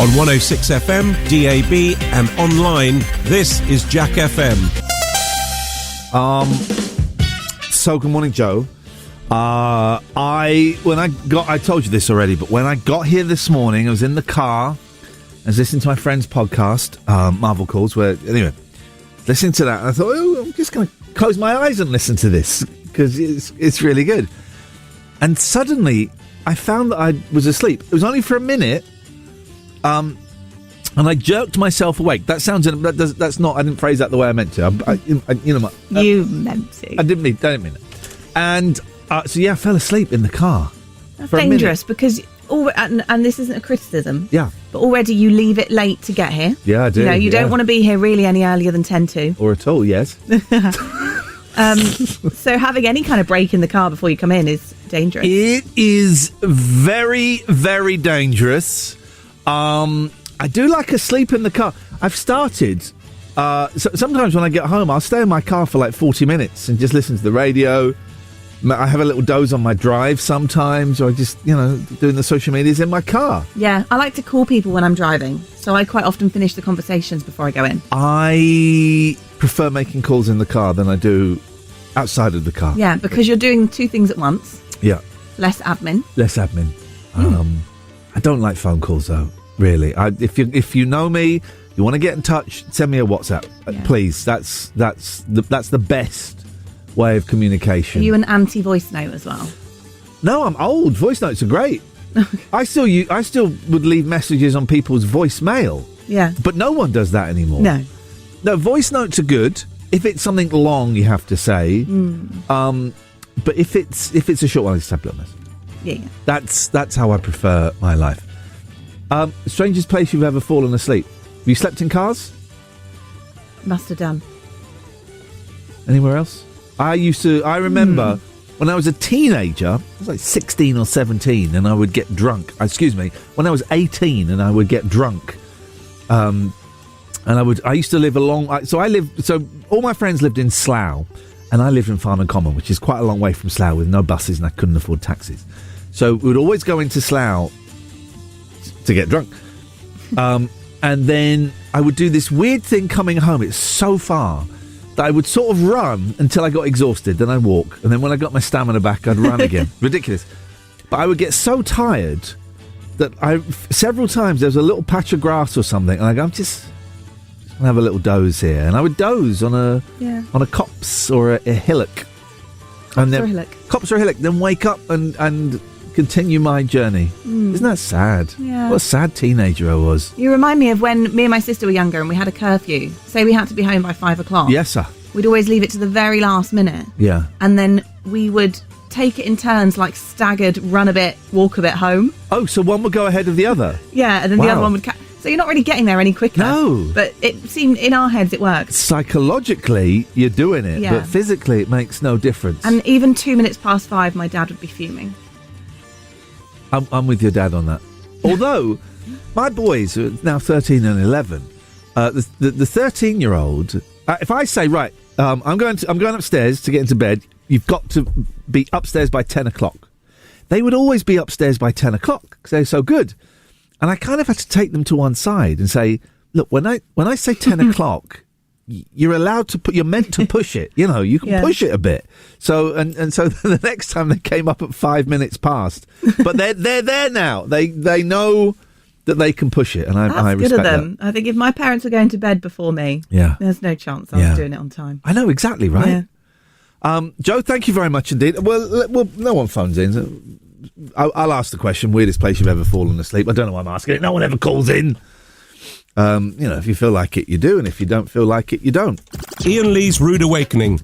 On 106 FM, DAB and online, this is Jack FM. So good morning, Joe. I told you this already, but when I got here this morning, I was in the car. I was listening to my friend's podcast, Marvel Calls, anyway, listening to that, and I thought, I'm just going to close my eyes and listen to this, because it's really good. And suddenly, I found that I was asleep. It was only for a minute, and I jerked myself awake. That's not, I didn't phrase that the way I meant to. You meant to. I didn't mean it. And, I fell asleep in the car. That's dangerous, because... And this isn't a criticism. Yeah. But already you leave it late to get here. Yeah, I do. You don't want to be here really any earlier than 10 to. Or at all, yes. So having any kind of break in the car before you come in is dangerous. It is very, very dangerous. I do like a sleep in the car. I've started... sometimes when I get home, I'll stay in my car for like 40 minutes and just listen to the radio. I have a little doze on my drive sometimes, or I just, doing the social medias in my car. Yeah, I like to call people when I'm driving, so I quite often finish the conversations before I go in. I prefer making calls in the car than I do outside of the car. Yeah, because you're doing two things at once. Yeah. Less admin. I don't like phone calls, though, really. If you know me, you want to get in touch, send me a WhatsApp, please. That's the best way of communication. Are you an anti-voice note as well? No, I'm old. Voice notes are great. I still would leave messages on people's voicemail. Yeah. But no one does that anymore. No, voice notes are good if it's something long you have to say. But if it's a short one, I just have to be honest. Yeah. That's how I prefer my life. Strangest place you've ever fallen asleep? Have you slept in cars? Must have done. Anywhere else? I remember when I was a teenager, I was like 16 or 17, and I would get drunk. When I was 18 and I would get drunk. And I used to live so all my friends lived in Slough, and I lived in Farnham Common, which is quite a long way from Slough with no buses, and I couldn't afford taxis. So we would always go into Slough to get drunk. And then I would do this weird thing coming home. It's so far. I would sort of run until I got exhausted, then I'd walk, and then when I got my stamina back, I'd run again. Ridiculous. But I would get so tired that several times there was a little patch of grass or something, and I go, I'm just gonna have a little doze here, and I would doze on a copse or a hillock. Copse or a hillock, then wake up and continue my journey. Isn't that sad? Yeah. What a sad teenager I was. You remind me of when me and my sister were younger and we had a curfew. Say we had to be home by 5 o'clock. Yes, sir. We'd always leave it to the very last minute. Yeah. And then we would take it in turns, like staggered, run a bit, walk a bit home. Oh, so one would go ahead of the other? Yeah, and then the other one would... So you're not really getting there any quicker. No. But it seemed, in our heads, it worked. Psychologically, you're doing it, but physically it makes no difference. And even 2 minutes past 5, my dad would be fuming. I'm with your dad on that. Although, my boys are now 13 and 11. The 13-year-old, if I say, right, I'm going upstairs to get into bed, you've got to be upstairs by 10 o'clock. They would always be upstairs by 10 o'clock because they're so good. And I kind of had to take them to one side and say, look, when I say 10 o'clock, you're allowed to you're meant to push it. You can push it a bit. So and so the next time they came up at 5 minutes past, but they're there now. They know that they can push it, and I respect good of them. that. I think if my parents were going to bed before me, there's no chance I was doing it on time. I know exactly, right? Yeah. Joe, thank you very much indeed. Well, no one phones in. So I'll ask the question: weirdest place you've ever fallen asleep? I don't know why I'm asking it. No one ever calls in. If you feel like it, you do, and if you don't feel like it, you don't. Iain Lee's Rude Awakening.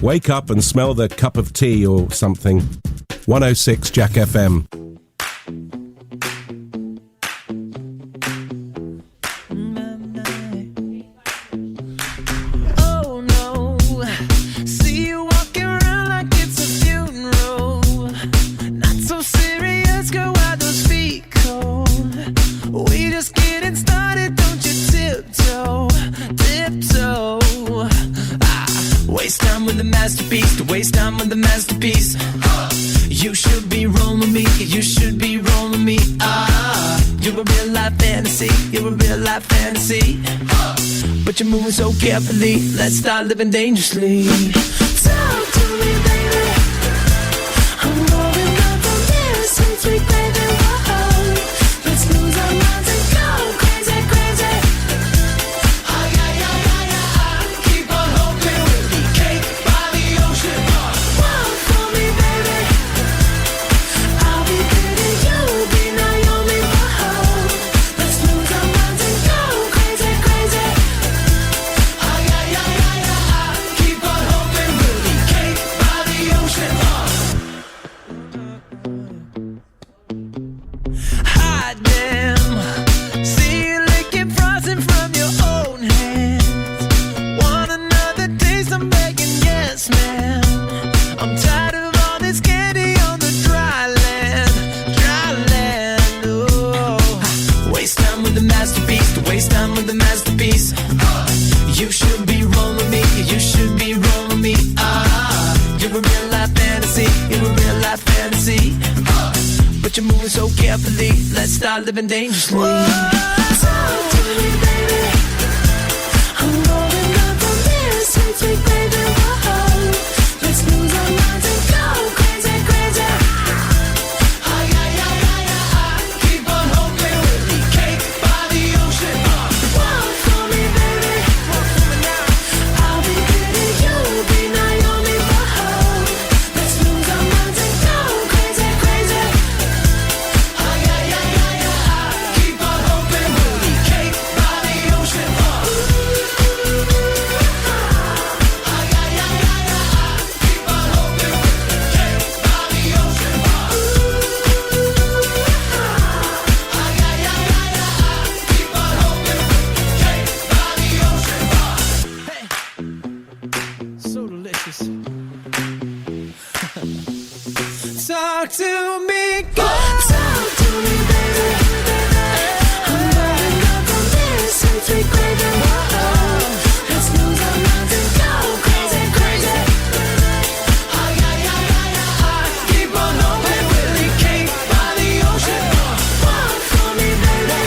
Wake up and smell the cup of tea or something. 106 Jack FM. Oh no, see you walking around like it's a funeral. Not so serious, girl, why those feet cold? We just getting started, don't you tiptoe. Waste time with the masterpiece, to waste time with the masterpiece. You should be rolling me, you should be rolling me. You're You're a real life fantasy. You're a real life fantasy. But you're moving so carefully. Let's start living dangerously. Talk to me, baby. I'm rolling up on this sweet, sweet baby. Whoa. Let's lose our minds and go crazy, crazy. Ay, ay, ay, ay, ay. Keep on hoping we'll be cake by the ocean. Walk for me, baby. I'll be pretty, you'll be Naomi. Whoa. Let's lose our minds and go crazy, crazy. Ay, ay, ay, ay, ay. Keep on hoping we'll be cake by the ocean. Hot damn. See you licking frozen from your own hands. Want another taste? I'm begging, yes, ma'am. I'm tired of all this candy on the dry land, dry land. Oh, waste time with the masterpiece, to waste time with the masterpiece. You should be rolling with me, you should be rolling with me. You're a real life fantasy, you're a real life fantasy. But you're moving so carefully, let's start living dangerously. Talk to me, baby. I'm rolling up on this sweet, sweet baby. Whoa. Let's lose our minds and go crazy, crazy. Ay, ay, ay, ay, ay. Keep on hoping we'll be cake by the ocean. Walk for me, baby. Walk for me now. I'll be pretty, you'll be Naomi. Whoa. Let's lose our minds and go crazy, crazy. Ay, ay, ay, ay, ay. Keep on hoping we'll be cake by the ocean. Ay, ay, ay, ay, ay. Keep on hoping we'll be cake by the ocean. Ay, ay, ay, ay, ay. Keep on hoping we'll be cake by the ocean. Hey, so delicious. Talk to me, girl. Talk to me, baby. I'm rolling up on this sweet, sweet baby. Whoa. Let's lose our minds and go crazy, crazy. Ay, ay, ay, ay, ay. Keep on hoping we'll be cake by the ocean. Walk for me, baby.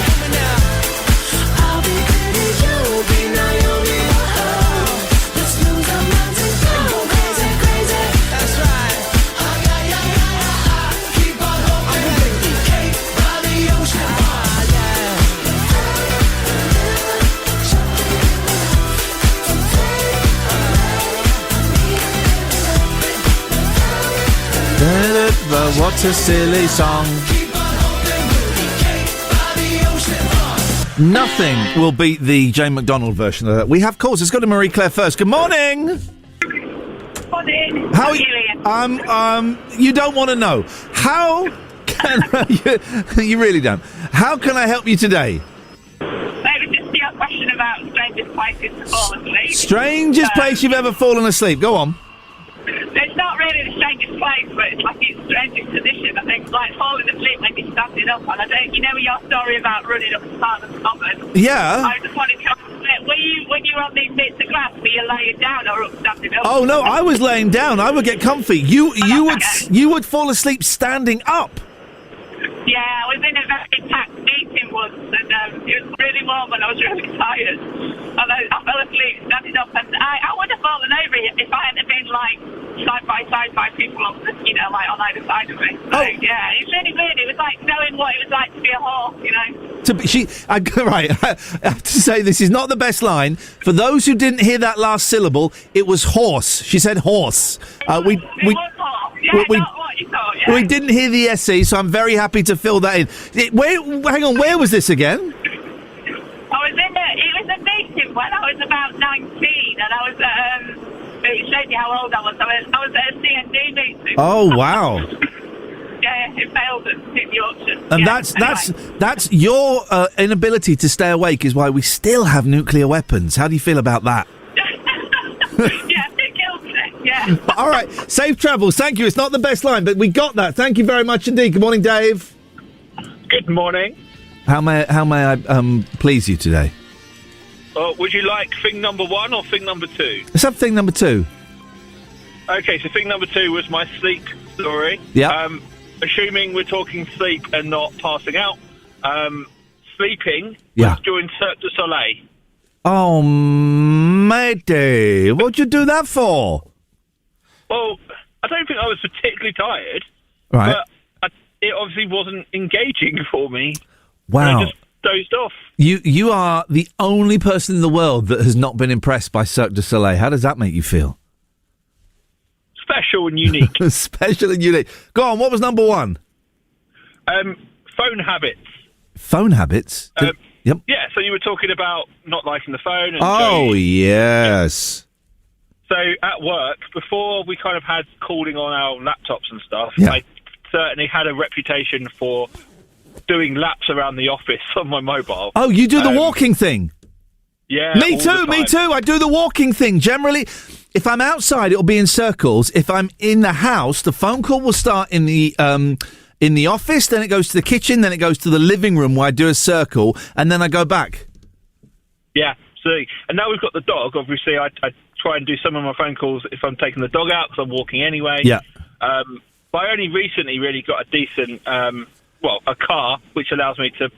I'll be pretty, you'll be Naomi. Whoa. Let's lose our minds and go crazy, crazy. That's right. Ay, ay, ay, ay, ay. Keep on hoping we'll be cake by the ocean. What a silly song. Nothing will beat the Jane McDonald version of that. We have calls. Let's go to Marie Claire first. Good morning. Morning. How are you, Ian? You don't want to know. How can you really don't. How can I help you today? Maybe just your question about strangest places to fall asleep. Strangest place you've ever fallen asleep. Go on. It's not really the strangest place, but it's like its strangest position. I think, like falling asleep when you're standing up. And I don't, you know, your story about running up the Parliament Common. Yeah. I just wanted to ask, when you were on these bits of glass, were you laying down or up standing up? Oh no, I was laying down. I would get comfy. You would fall asleep standing up. Yeah, I was in a very packed meeting once, and it was really warm and I was really tired. And I fell asleep standing up, and I would have fallen over if I hadn't been like side by side people on the, like on either side of me. So yeah, it's really weird. It was like knowing what it was like to be a horse, Right, I have to say this is not the best line. For those who didn't hear that last syllable, it was horse. She said horse. It was horse. Yeah, not what you thought. Yeah. We didn't hear the SE, so I'm very happy to fill that in. Hang on, where was this again? It was a meeting when I was about 19, and I was it showed you how old I was. I was at a CND meeting. Oh wow. Yeah, it failed in Yorkshire. And yeah, that's your inability to stay awake is why we still have nuclear weapons. How do you feel about that? Yeah, it kills me. Yeah. All right, safe travels. Thank you. It's not the best line, but we got that. Thank you very much indeed. Good morning, Dave. Good morning. How may I please you today? Would you like thing number one or thing number two? Let's have thing number two. Okay, so thing number two was my sleep story. Yeah. Assuming we're talking sleep and not passing out, sleeping Yeah. during Cirque du Soleil. Oh, matey, what'd you do that for? Well, I don't think I was particularly tired, Right. but it obviously wasn't engaging for me. Wow. And I just dozed off. You are the only person in the world that has not been impressed by Cirque du Soleil. How does that make you feel? Special and unique. Special and unique. Go on, what was number one? Phone habits. Phone habits? Yep. Yeah, so you were talking about not liking the phone. And Oh, yes. So at work, before we kind of had calling on our laptops and stuff, Yeah. I certainly had a reputation for doing laps around the office on my mobile. Oh, you do the walking thing? Yeah. Me all the too, me time. too. I do the walking thing. Generally, if I'm outside, it'll be in circles. If I'm in the house, the phone call will start in the office, then it goes to the kitchen, then it goes to the living room where I do a circle, and then I go back. Yeah, see. And now we've got the dog. Obviously, I try and do some of my phone calls if I'm taking the dog out because I'm walking anyway. Yeah. But I only recently really got a decent, a car, which allows me to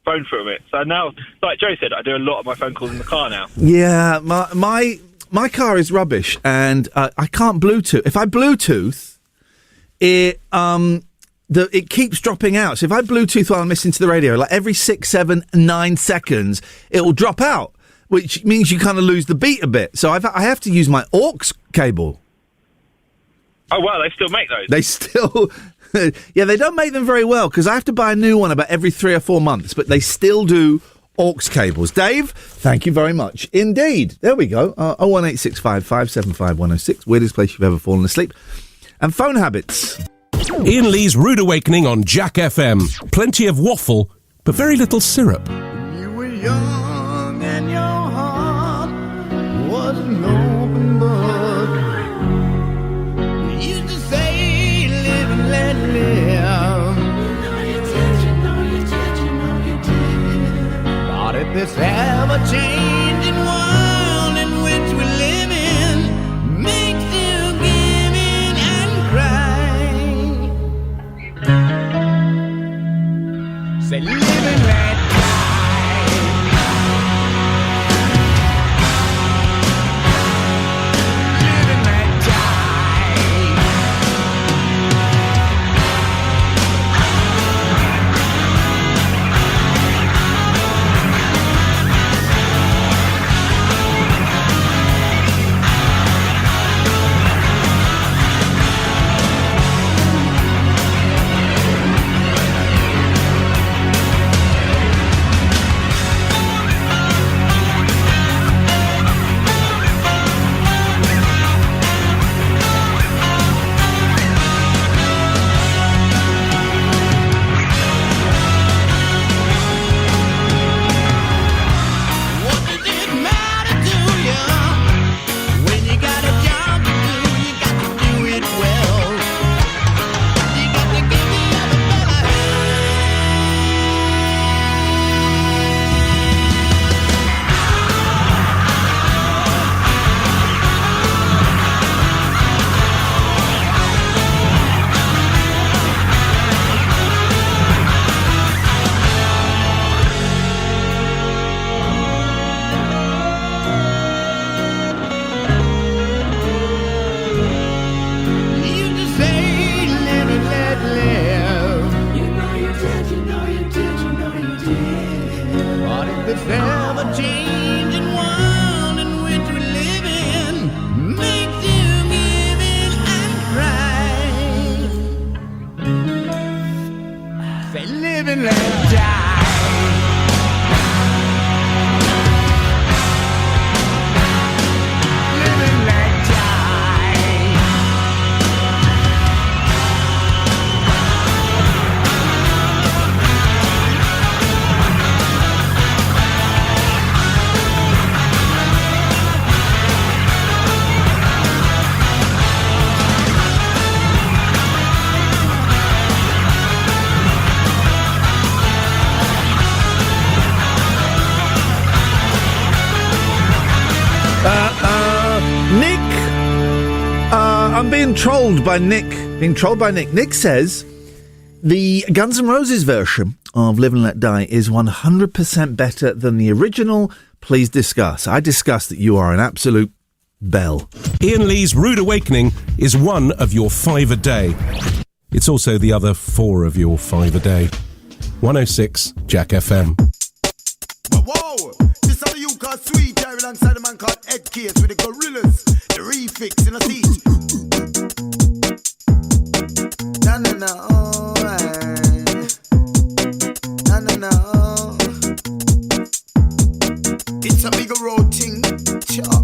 phone from it. So now, like Joe said, I do a lot of my phone calls in the car now. Yeah, my car is rubbish, and I can't Bluetooth. If I Bluetooth, it keeps dropping out. So if I Bluetooth while I'm listening to the radio, like every 6, 7, 9 seconds, it will drop out, which means you kind of lose the beat a bit. So I have to use my aux cable. Oh, well, they still make those. They still... Yeah, they don't make them very well, because I have to buy a new one about every 3 or 4 months, but they still do aux cables. Dave, thank you very much indeed. There we go. 01865 575 106. Weirdest place you've ever fallen asleep. And phone habits. Iain Lee's Rude Awakening on Jack FM. Plenty of waffle, but very little syrup. You were young and your heart was an open book. You used to say, live and let live. You know you did. But if this ever-changing world in which we live in makes you give in and cry, say, live and let Trolled by Nick. Being trolled by Nick. Nick says the Guns N' Roses version of Live and Let Die is 100% better than the original, please discuss. I discuss that you are an absolute bell. Iain Lee's Rude Awakening is one of your 5 a day. It's also the other 4 of your 5 a day. 106 Jack FM. Whoa, this is the you called Sweet, here alongside a man called Ed Case with the Gorillas, the refix in a seat. Na na na, alright. Na na na. It's a bigger road thing. Sure.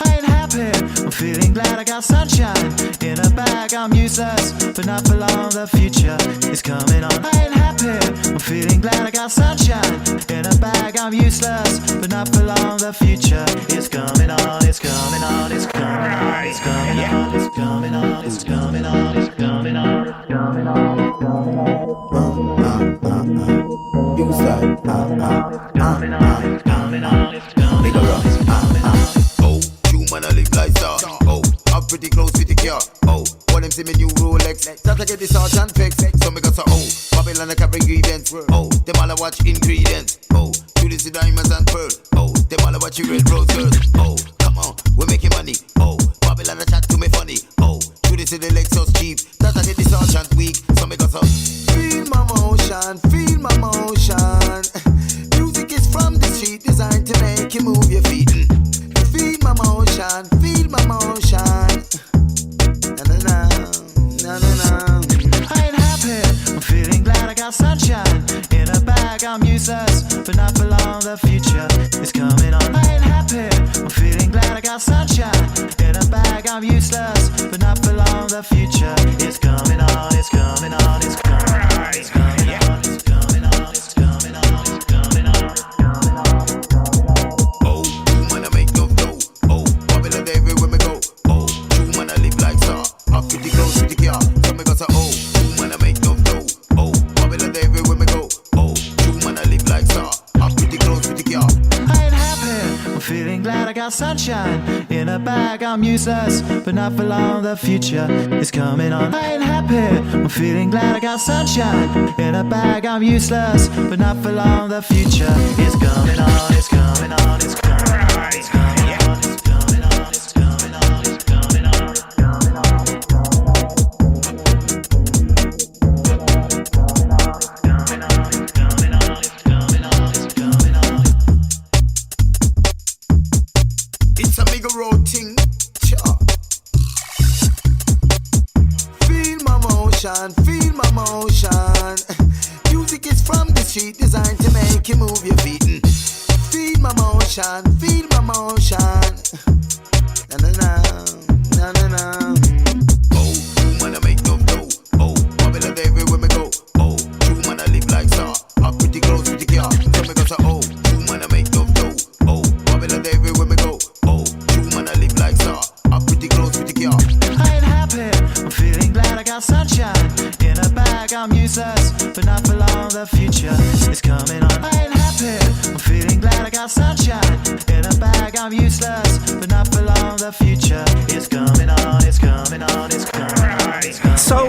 I ain't happy, I'm feeling glad I got sunshine. In a bag, I'm useless, but not for long, the future is coming on. I ain't happy, I'm feeling glad I got sunshine. In a bag, I'm useless, but not for long, the future is coming on. It's coming on, it's coming on, it's coming on, it's coming on, it's coming on, it's coming on, it's coming on, it's coming on. You say, It's coming on, it's coming on, it's coming on, it's coming on. oh, you man I live like star. Oh, I'm pretty close with the car. Oh, when them see me new Rolex, that I get the sergeant fix. So me got so Babylon I can bring events. Oh, them all I watch ingredients. Oh, you this the diamonds and pearl. Oh, them all I watch you red rose girl. Oh, come on, we're making money. Oh, Babylon I chat to me funny. Oh, you this the Lexus cheap. That I get the sergeant weak. So me got so feel my motion, feel my motion. Music is from the street, designed to make you move your feet. Feel my motion, feel my motion. Na na na, na na na. I ain't happy, I'm feeling glad I got sunshine. In a bag, I'm useless, but not for long, the future is coming on. I ain't happy, I'm feeling glad I got sunshine. In a bag, I'm useless, but not for long, the future is coming on. It's coming on, it's coming on, it's coming on, it's coming on, it's coming on, it's coming on, it's coming on. Oh, you man I make no dough. Oh, Babylon everywhere me go. Oh, you man I live like star. I'm pretty close with the car. So me got so you man I make no dough. Oh, Babylon everywhere me go. Oh, you man I live like star. I'm pretty close with the car. I ain't happy, I'm feeling glad I got sunshine. In a bag, I'm useless, but not for long, the future is coming on. I ain't happy, I'm feeling glad I got sunshine. In a bag, I'm useless, but not for long, the future is coming on. It's coming on, it's coming on, it's coming on, it's coming on, it's coming on, it's coming on, it's coming on, it's coming on, it's coming on, it's coming on, it's coming on. It's a bigger road thing. Sure. Feel my motion, feel my motion. Music is from the street, designed to make you move your feet. Feel my motion, feel my motion. Na na na, na na na. Oh, you man I make no dough. Oh, Babylon everywhere me go. Oh, you man I live like star. I'm pretty close with the car. So me got so you man I make no dough. Oh, Babylon everywhere me go. Oh, you man I live like star. I'm pretty close with the car. I ain't happy, I'm feeling glad I got sunshine. In a bag, I'm useless, but not for long, the future is coming on. I ain't happy, I'm feeling glad I got sunshine. In a bag, I'm useless, but not for long, the future is coming on. It's coming on, it's coming on, it's coming on. So,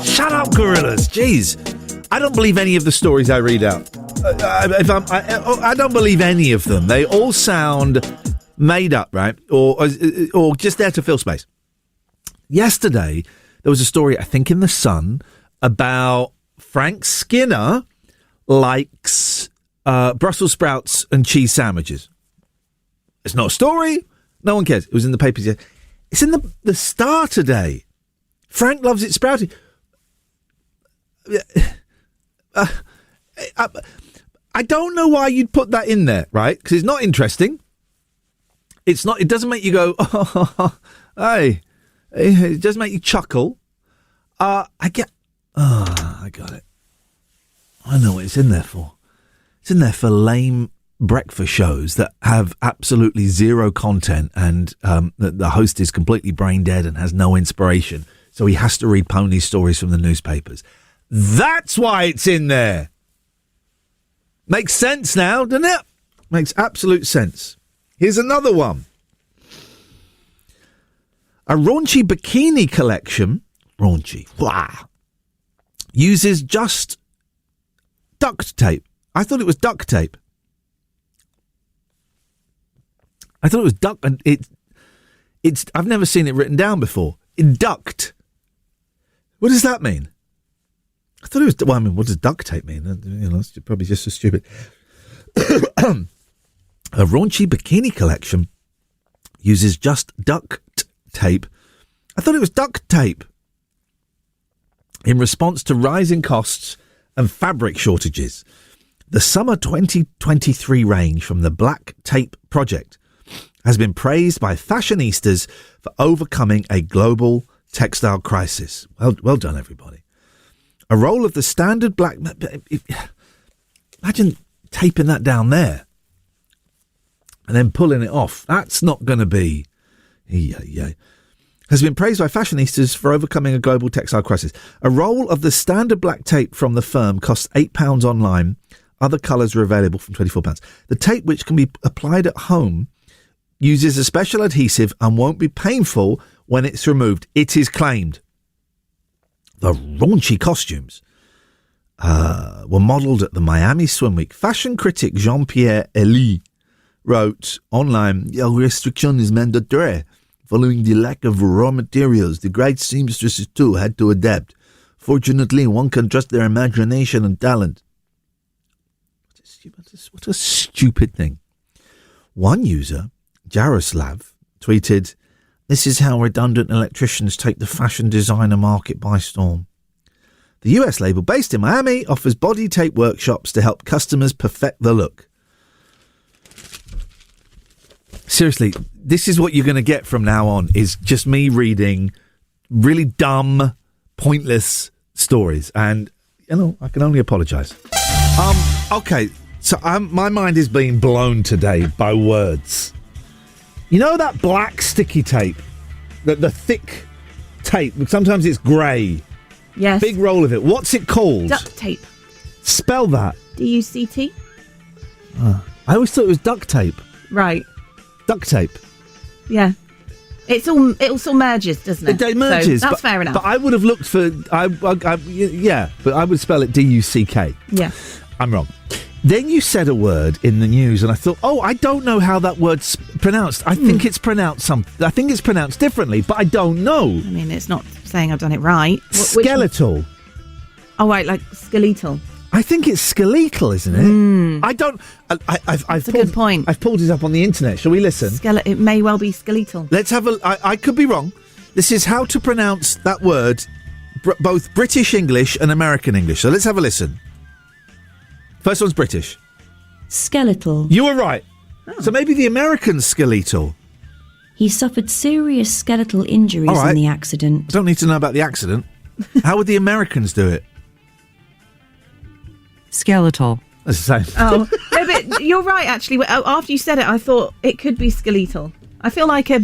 shut up, Gorillas. Jeez, I don't believe any of the stories I read out. I don't believe any of them. They all sound made up, right? Or just there to fill space. Yesterday, there was a story, I think, in The Sun about Frank Skinner likes Brussels sprouts and cheese sandwiches. It's not a story. No one cares. It was in the papers yet. It's in the Star today. Frank loves it sprouty. I don't know why you'd put that in there, right? Because it's not interesting. It's not. It doesn't make you go, oh, hey. It doesn't make you chuckle. I got it. I know what it's in there for. It's in there for lame breakfast shows that have absolutely zero content, and the host is completely brain dead and has no inspiration. So he has to read pony stories from the newspapers. That's why it's in there. Makes sense now, doesn't it? Makes absolute sense. Here's another one. A raunchy bikini collection Raunchy. Wow. Uses just duct tape. I thought it was duct tape. I thought it was duct, and it's. I've never seen it written down before. Duct. What does that mean? I thought it was. Well, I mean, what does duct tape mean? It's probably just so stupid. A raunchy bikini collection uses just duct tape. I thought it was duct tape. In response to rising costs and fabric shortages, the summer 2023 range from the Black Tape Project has been praised by fashionistas for overcoming a global textile crisis. Well done, everybody. A roll of the standard black... Imagine taping that down there and then pulling it off. That's not going to be... Has been praised by fashionistas for overcoming a global textile crisis. A roll of the standard black tape from the firm costs £8 online. Other colours are available from £24. The tape, which can be applied at home, uses a special adhesive and won't be painful when it's removed. It is claimed. The raunchy costumes were modelled at the Miami Swim Week. Fashion critic Jean-Pierre Elie wrote online, "A restriction is mandatory. Following the lack of raw materials, the great seamstresses too had to adapt. Fortunately, one can trust their imagination and talent." What a stupid thing. One user, Jaroslav, tweeted, "This is how redundant electricians take the fashion designer market by storm." The US label, based in Miami, offers body tape workshops to help customers perfect the look. Seriously, this is what you're going to get from now on, is just me reading really dumb, pointless stories. And, I can only apologise. Okay, so my mind is being blown today by words. You know that black sticky tape? The thick tape, sometimes it's grey. Yes. Big roll of it. What's it called? Duct tape. Spell that. DUCT. I always thought it was duct tape. Right. Duct tape. Yeah. It all merges, doesn't it? It merges. So that's fair enough. But I would have looked for... but I would spell it DUCK. Yeah. I'm wrong. Then you said a word in the news, and I thought, I don't know how that word's pronounced. I think it's pronounced I think it's pronounced differently, but I don't know. I mean, it's not saying I've done it right. Skeletal. Oh, right, like skeletal. I think it's skeletal, isn't it? I don't... That's a good point. I've pulled it up on the internet. Shall we listen? It may well be skeletal. Let's have I could be wrong. This is how to pronounce that word, both British English and American English. So let's have a listen. First one's British. Skeletal. You were right. Oh. So maybe the American's skeletal. He suffered serious skeletal injuries in the accident. I don't need to know about the accident. How would the Americans do it? Skeletal. That's the same. Oh, no, but you're right, actually. After you said it, I thought it could be skeletal. I feel like a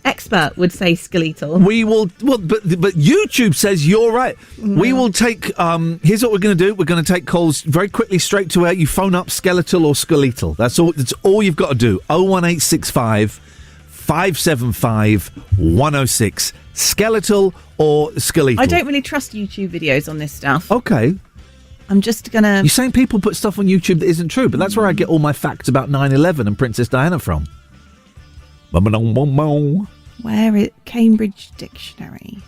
expert would say skeletal. We will... Well, but YouTube says you're right. No. We will take... here's what we're going to do. We're going to take calls very quickly, straight to air. You phone up skeletal or skeletal. That's all you've got to do. 01865 575 106. Skeletal or skeletal. I don't really trust YouTube videos on this stuff. Okay. I'm just going to... You're saying people put stuff on YouTube that isn't true, but that's where I get all my facts about 9/11 and Princess Diana from. Where is Cambridge Dictionary?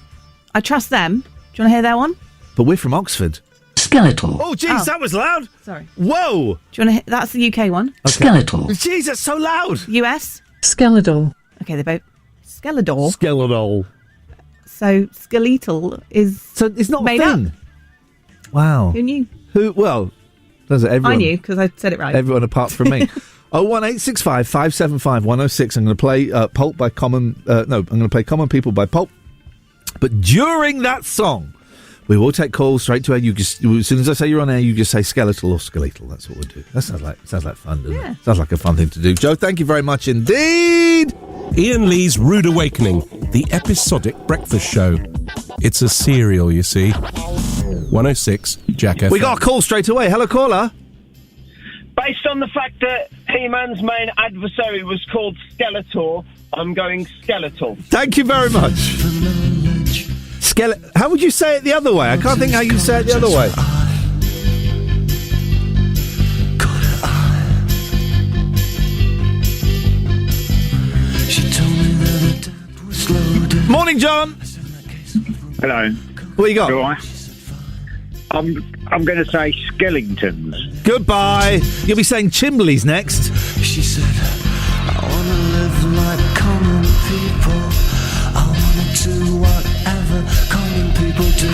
I trust them. Do you want to hear their one? But we're from Oxford. Skeletal. Oh, jeez, that was loud. Sorry. Whoa. Do you want to hear... That's the UK one. Okay. Skeletal. Jeez, that's so loud. US? Skeletal. Okay, they're both... Skeletal. Skeletal. So, skeletal is... So, it's not made a thing? Up. Wow. Who knew? Well, does it? Everyone. I knew, because I said it right. Everyone apart from me. 01865 575 106. I'm going to play Pulp by Common... I'm going to play Common People by Pulp. But during that song, we will take calls straight to air. You just, as soon as I say you're on air, you just say skeletal or skeletal. That's what we'll do. That sounds like fun, doesn't it? Sounds like a fun thing to do. Joe, thank you very much indeed. Iain Lee's Rude Awakening, the episodic breakfast show. It's a serial, you see. 106 Jack FM. We got a call straight away. Hello, caller. Based on the fact that He-Man's main adversary was called Skeletor, I'm going Skeletal. Thank you very much. How would you say it the other way? I can't think how you say it the other way. Morning, John. Hello. What you got? All right. I'm going to say Skellingtons. Goodbye. You'll be saying Chimbleys next. She said, I wanna live like common people. I wanna do whatever common people do.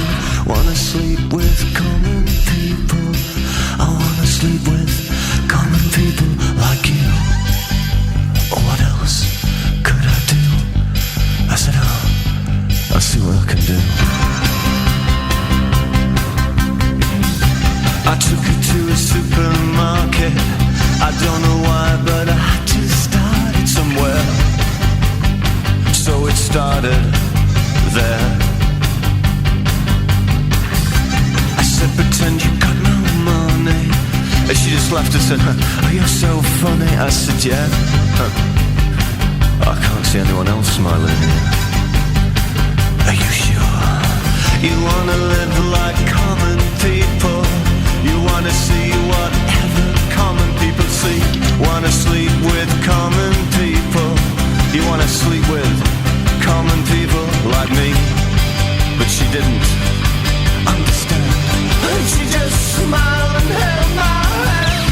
Wanna sleep with common people. I wanna sleep with common people like you. What else could I do? I said, I'll see what I can do. I took her to a supermarket. I don't know why, but I had to start it somewhere. So it started there. I said, pretend you got no money. And she just laughed and said, oh, you're so funny. I said, yeah. I can't see anyone else smiling here. Are you sure? You wanna live like common people. You wanna see whatever common people see. Wanna sleep with common people. You wanna sleep with common people like me. But she didn't understand. And she just smiled and held my hand.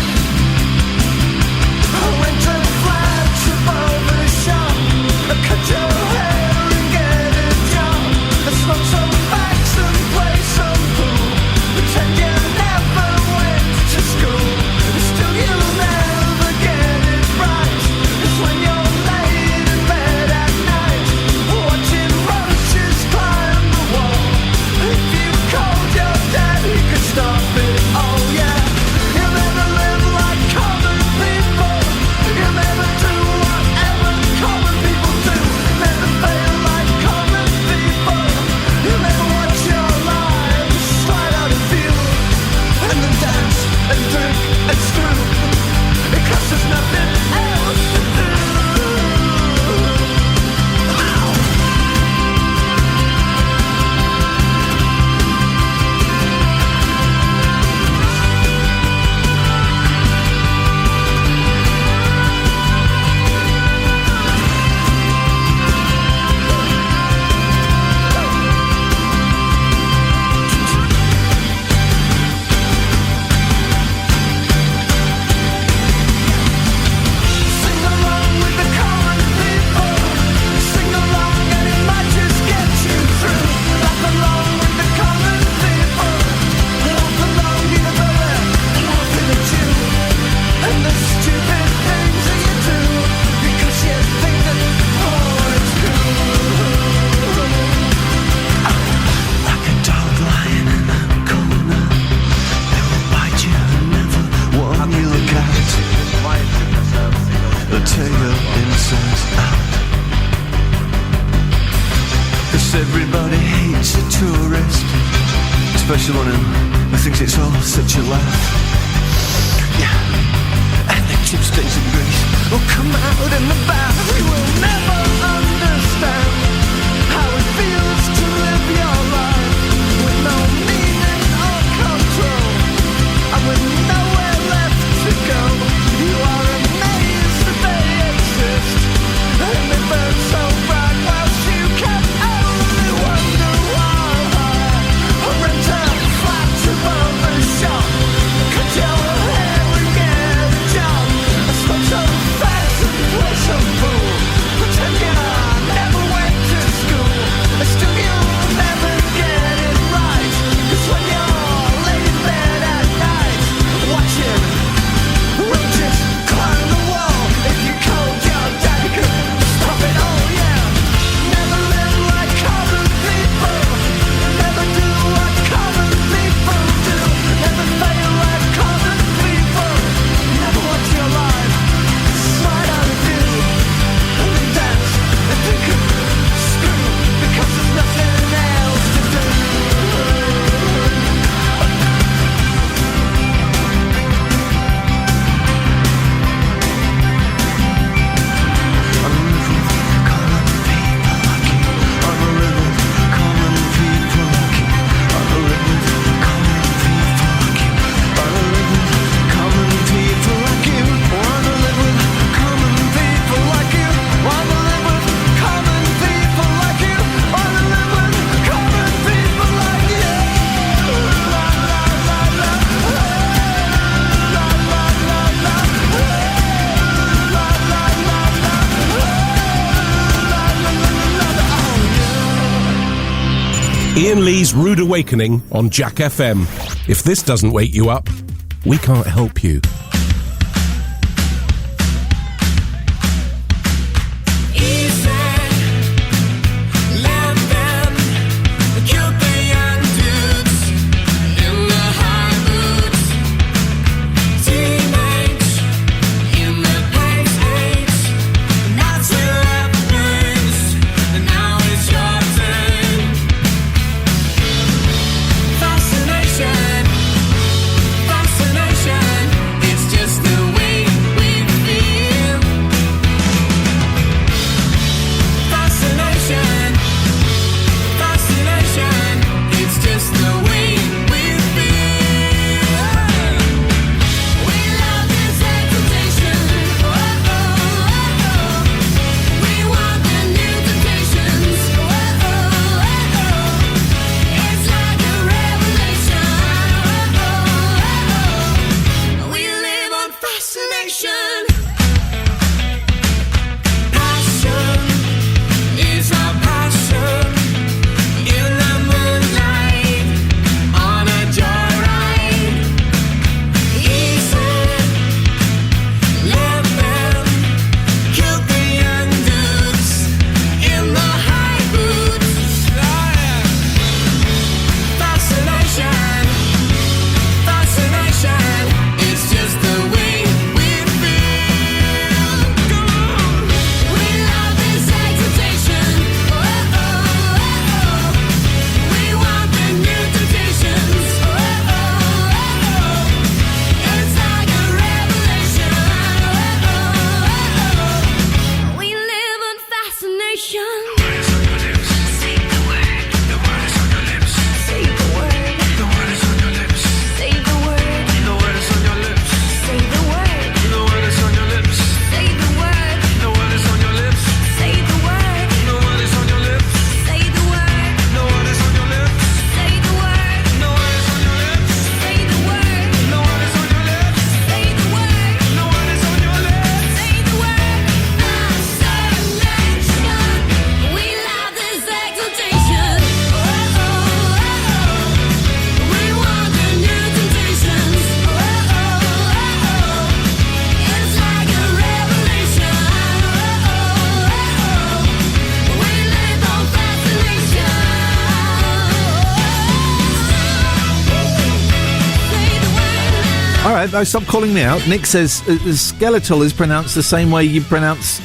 I went to flat above the shop. I cut your hair and get a job. I smoke some facts and play some pool. Pretend you never went to school. Still you'll never get it right. It's when you're laid in bed at night, watching roaches climb the wall. If you called your dad, he could stop it. Oh yeah. You'll never live like common people. You'll never do whatever common people do. Never fail like common people. You'll never watch your lives slide out of view. And then dance and drink and screw. Because there's nothing else to do. Sing along with the common people. Sing along and it might just get you through. Laugh along with the common people. Laugh along either way, laughing at you. And the stupid things that you do. Because you think that, oh, it's cool. Like a dog lying in a corner. They will bite you and never warn you. Look out. They'll tear your insides out. 'Cause everybody hates a tourist, especially one who thinks it's all such a laugh. Yeah, and the chip stains and grease will come out in the bath. You will never understand how it feels to live your life with no meaning or control, and with nowhere left to go. You are amazed that they exist, and they burn so bright whilst you can only wonder why. I rent a flat above the shop, cut your hair and get a job. I smoke some fags and play some pool. Pretend you never went Iain Lee's Rude Awakening on Jack FM. If this doesn't wake you up, we can't help you. No, stop calling me out. Nick says skeletal is pronounced the same way you pronounce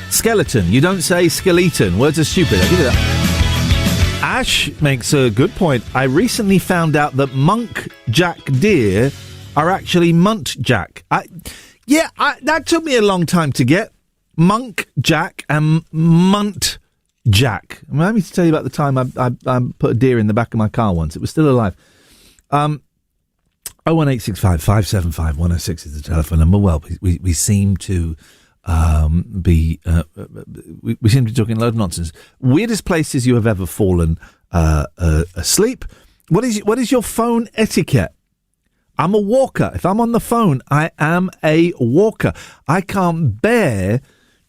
skeleton. You don't say skeleton. Words are stupid. I'll give you that. Ash makes a good point. I recently found out that monk jack deer are actually muntjac. That took me a long time to get. Monk jack and muntjac. Allow me to tell you about the time I put a deer in the back of my car once. It was still alive. 01865 575 106 is the telephone number. Well, we seem to we seem to be talking a load of nonsense. Weirdest places you have ever fallen asleep. What is your phone etiquette? I'm a walker. If I'm on the phone, I am a walker. I can't bear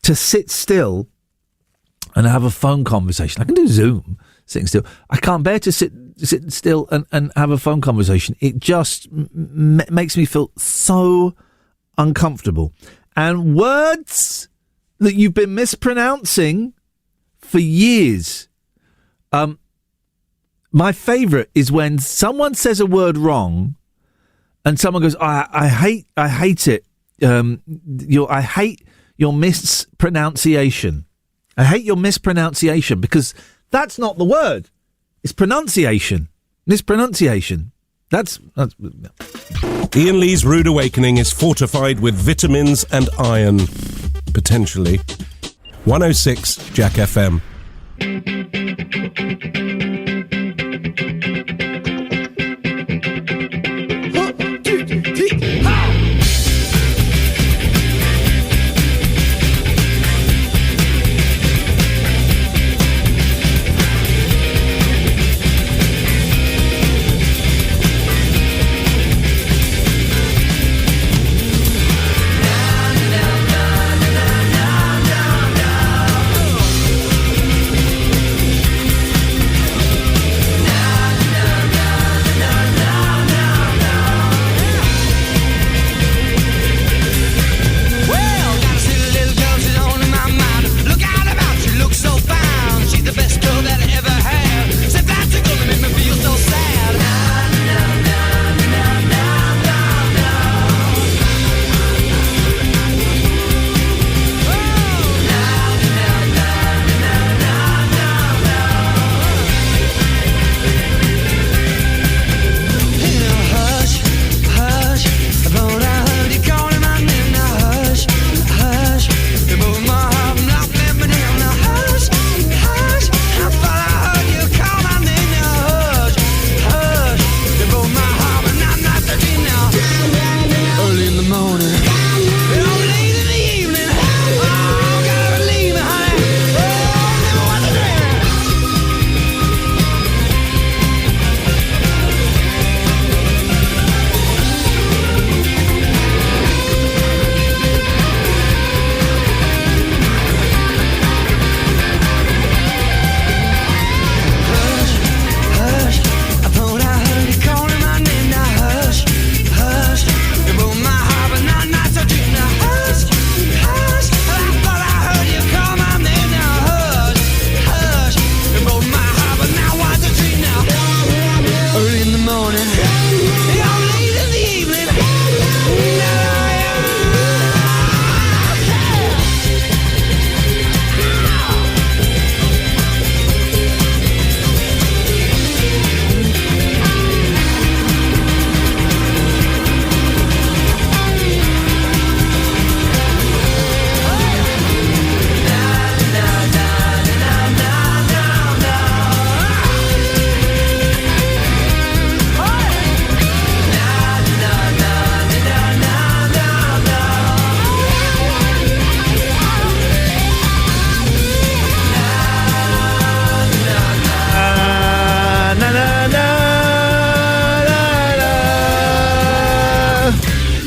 to sit still and have a phone conversation. I can do Zoom, sitting still. I can't bear to sit still and have a phone conversation. It just makes me feel so uncomfortable. And words that you've been mispronouncing for years. My favourite is when someone says a word wrong and someone goes, I hate it. I hate your mispronunciation. I hate your mispronunciation, because that's not the word. It's pronunciation. Mispronunciation. That's Iain Lee's Rude Awakening is fortified with vitamins and iron. Potentially. 106 Jack FM.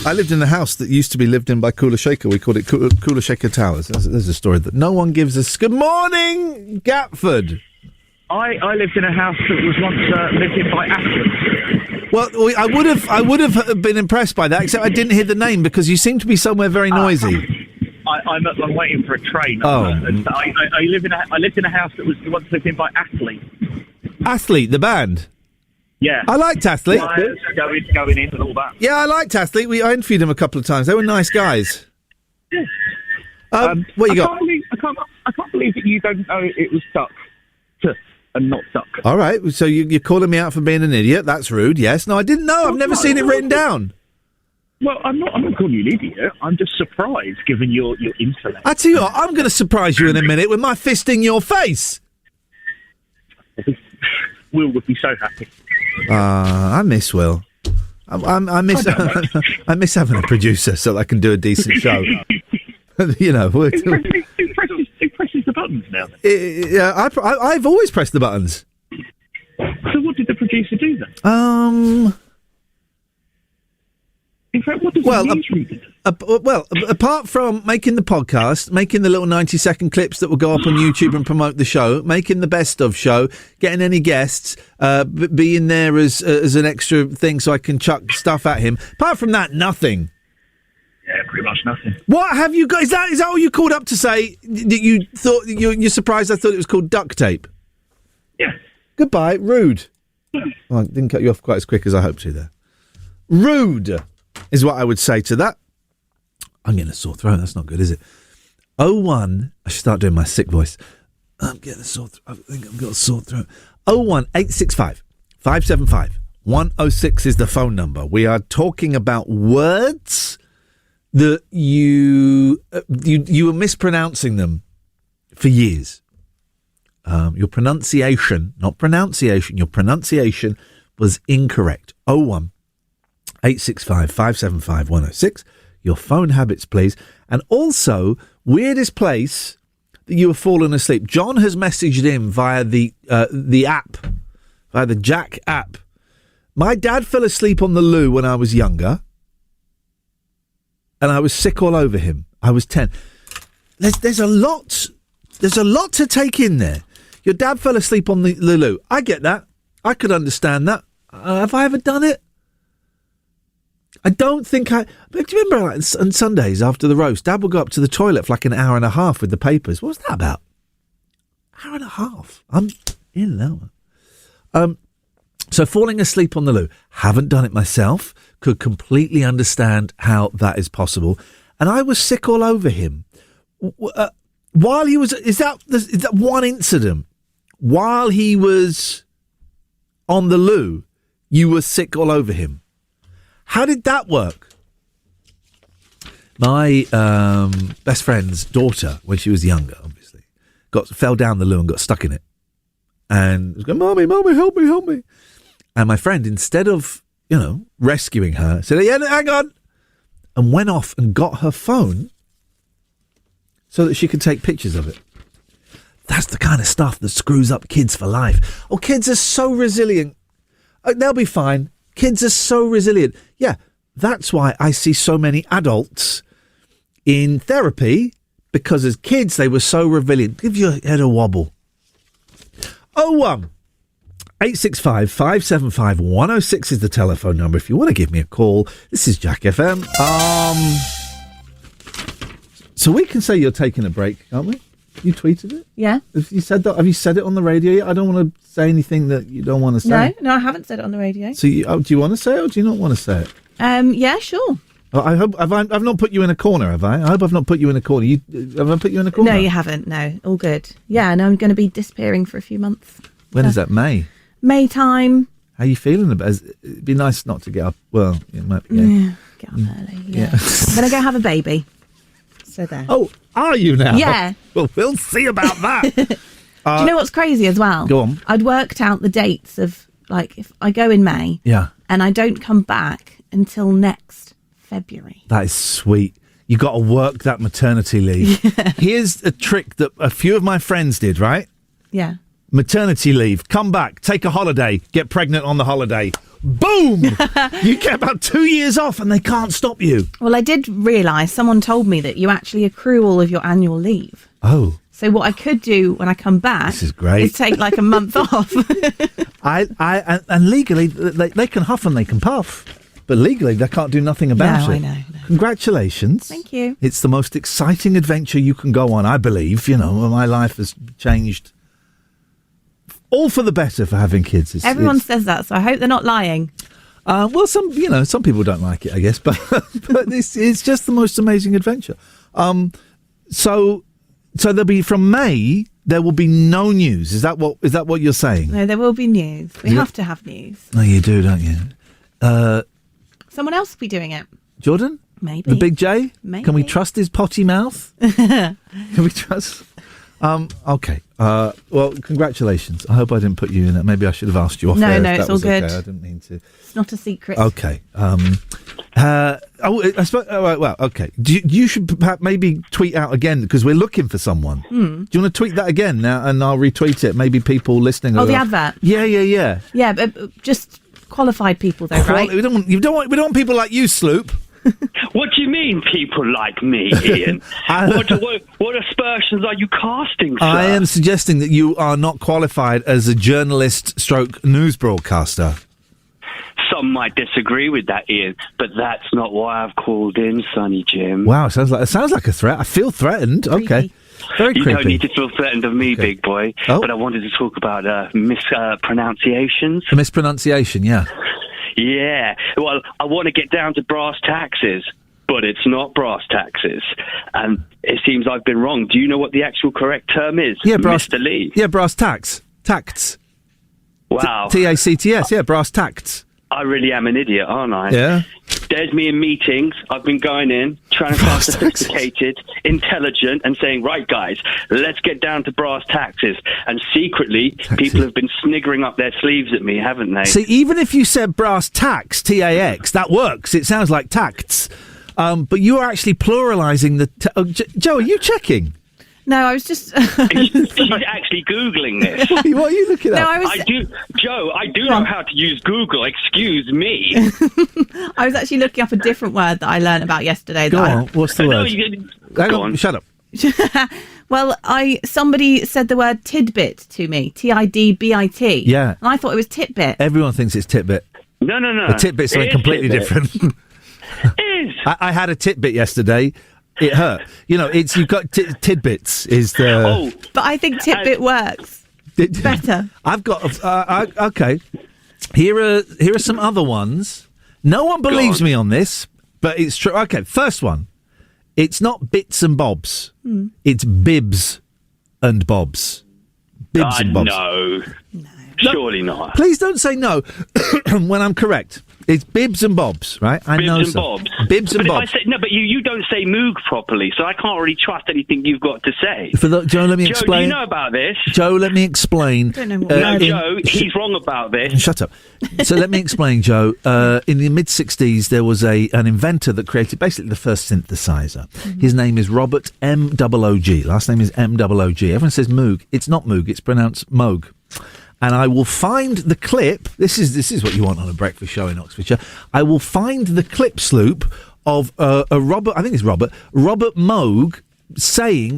I lived in a house that used to be lived in by Kula Shaker. We called it Kula Shaker Towers. There's a story that no one gives us. Good morning, Gatford. I lived in a house that was once lived in by athletes. Well, I would have been impressed by that, except I didn't hear the name because you seem to be somewhere very noisy. I'm waiting for a train. Oh. I lived in a house that was once lived in by athletes. Athlete, the band. Yeah. I liked Athlete. Going in and all that. Yeah, I liked Athlete. I interviewed them a couple of times. They were nice guys. Yeah. What you got? I can't believe that you don't know it was duck and not duck. All right, so you're calling me out for being an idiot. That's rude, yes. No, I didn't know. I've never seen it written down. Well, I'm not calling you an idiot. I'm just surprised, given your intellect. I tell you what, I'm going to surprise you in a minute with my fist in your face. Will would be so happy. I miss Will. I miss I miss having a producer so I can do a decent show. You know, who presses the buttons now? Yeah, I've always pressed the buttons. So what did the producer do then? In fact, what does the newsreader do? Apart from making the podcast, making the little 90-second clips that will go up on YouTube and promote the show, making the best of show, getting any guests, being there as an extra thing so I can chuck stuff at him. Apart from that, nothing. Yeah, pretty much nothing. What have you got? Is that all you called up to say? That you thought you're surprised? I thought it was called duct tape. Yeah. Goodbye. Rude. Well, I didn't cut you off quite as quick as I hoped to there. Rude is what I would say to that. I'm getting a sore throat. That's not good, is it? 01. I should start doing my sick voice. I'm getting a sore throat. I think I've got a sore throat. 01865 575 106 is the phone number. We are talking about words that you were mispronouncing them for years. Your pronunciation, not pronunciation, your pronunciation was incorrect. 01865 575 106. Your phone habits, please. And also, weirdest place that you have fallen asleep. John has messaged in via the app, via the Jack app. My dad fell asleep on the loo when I was younger, and I was sick all over him. I was 10. There's a lot to take in there. Your dad fell asleep on the loo. I get that. I could understand that. Have I ever done it? I don't think I... But do you remember on Sundays after the roast, Dad would go up to the toilet for like an hour and a half with the papers. What was that about? Hour and a half. I'm in that one. So falling asleep on the loo. Haven't done it myself. Could completely understand how that is possible. And I was sick all over him. While he was... Is that one incident? While he was on the loo, you were sick all over him. How did that work? My best friend's daughter, when she was younger, obviously, fell down the loo and got stuck in it. And was going, Mommy, help me. And my friend, instead of, rescuing her, said, yeah, hang on. And went off and got her phone so that she could take pictures of it. That's the kind of stuff that screws up kids for life. Oh, kids are so resilient. They'll be fine. Kids are so resilient. Yeah, that's why I see so many adults in therapy, because as kids they were so resilient. Give your head a wobble. 865 575 106 is the telephone number if you want to give me a call. This is Jack FM. So we can say you're taking a break, can't we? You tweeted it? Yeah. Have you said that? Have you said it on the radio yet? I don't want to say anything that you don't want to say. No, I haven't said it on the radio. So do you want to say it or do you not want to say it? Yeah, sure. Well, I hope I've not put you in a corner, have I? I hope I've not put you in a corner. Have I put you in a corner? No, you haven't. No, all good. Yeah, and I'm going to be disappearing for a few months. When is that? May time. How are you feeling about it? It'd be nice not to get up. Well, it might be. Yeah, get up early. Yeah. I'm going to go have a baby. So there. Oh, are you now? Yeah. Well, we'll see about that. Do you know what's crazy as well? Go on. I'd worked out the dates of, like, if I go in May. Yeah. And I don't come back until next February. That is sweet. You got to work that maternity leave. Yeah. Here's a trick that a few of my friends did, right? Yeah. maternity leave, come back, take a holiday, get pregnant on the holiday. Boom! You get about 2 years off and they can't stop you. Well, I did realise, someone told me that you actually accrue all of your annual leave. Oh. So what I could do when I come back This is great. is take like a month off. And legally, they can huff and they can puff. But legally, they can't do nothing about it. I know. Congratulations. Thank you. It's the most exciting adventure you can go on, I believe. You know, my life has changed all for the better for having kids. Everyone says that, so I hope they're not lying. Well, some people don't like it, I guess, but it's just the most amazing adventure. So there'll be from May. There will be no news. Is that what you're saying? No, there will be news. We have to have news. No, you do, don't you? Someone else will be doing it. Jordan? Maybe. The Big J? Maybe. Can we trust his potty mouth? Can we trust? Okay. Well, congratulations. I hope I didn't put you in that. Maybe I should have asked you off air. No, if it's that all was good. Okay. I didn't mean to. It's not a secret. Okay. I suppose. Well, okay. You should perhaps maybe tweet out again because we're looking for someone. Do you want to tweet that again now, and I'll retweet it? Maybe people listening. Oh, the advert. Yeah. Yeah, but just qualified people, though, right? We don't want people like you, Sloop. What do you mean, people like me, Ian? What aspersions are you casting, sir? I am suggesting that you are not qualified as a journalist stroke news broadcaster. Some might disagree with that, Ian, but that's not why I've called in, Sonny Jim. Wow, it sounds like a threat. I feel threatened. Okay. Very You creepy. don't need to feel threatened of me, big boy. Oh. But I wanted to talk about mispronunciations. A mispronunciation, yeah. Yeah. Well, I want to get down to brass taxes, but it's not brass taxes. And it seems I've been wrong. Do you know what the actual correct term is, Mr. Lee? Yeah, brass tacks. Tacts. Wow. T-A-C-T-S, yeah, brass tacts. I really am an idiot, aren't I? Yeah. There's me in meetings. I've been going in, trying to sound sophisticated, intelligent, and saying, right, guys, let's get down to brass taxes. And secretly, people have been sniggering up their sleeves at me, haven't they? See, even if you said brass tacks, T-A-X, that works. It sounds like tacts. But you are actually pluralising the... Joe, are you checking? No, I was just... She's actually Googling this. What are you looking at? No, I do, Joe, I do know how to use Google. Excuse me. I was actually looking up a different word that I learned about yesterday. Go on, what's the word? Hang on. Shut up. Well, somebody said the word tidbit to me. T-I-D-B-I-T. Yeah. And I thought it was titbit. Everyone thinks it's titbit. No. A titbit's something completely different. Is. I had a titbit yesterday. It hurt. You know, you've got tidbits is the... Oh. But I think titbit works better. I've got... okay. Here are some other ones. No one believes me on this, but it's true. Okay, first one. It's not bits and bobs. It's bibs and bobs. Bibs and bobs. No. Surely not. Please don't say no when I'm correct. It's bibs and bobs, right? I Bibs know and so. bobs. Bibs and but bobs. If I say, no, but you don't say moog properly, so I can't really trust anything you've got to say. Joe, let me Joe, explain. do you know about this? Joe, let me explain. I don't know what No, Joe, he's wrong about this. Shut up. So let me explain, Joe. In the mid-'60s, there was an inventor that created basically the first synthesizer. His name is Robert M-O-O-G. Last name is M-O-O-G. Everyone says Moog. It's not Moog. It's pronounced Moog. And I will find the clip. This is what you want on a breakfast show in Oxfordshire. I will find the clip, Sloop, of a Robert. I think it's Robert Moog saying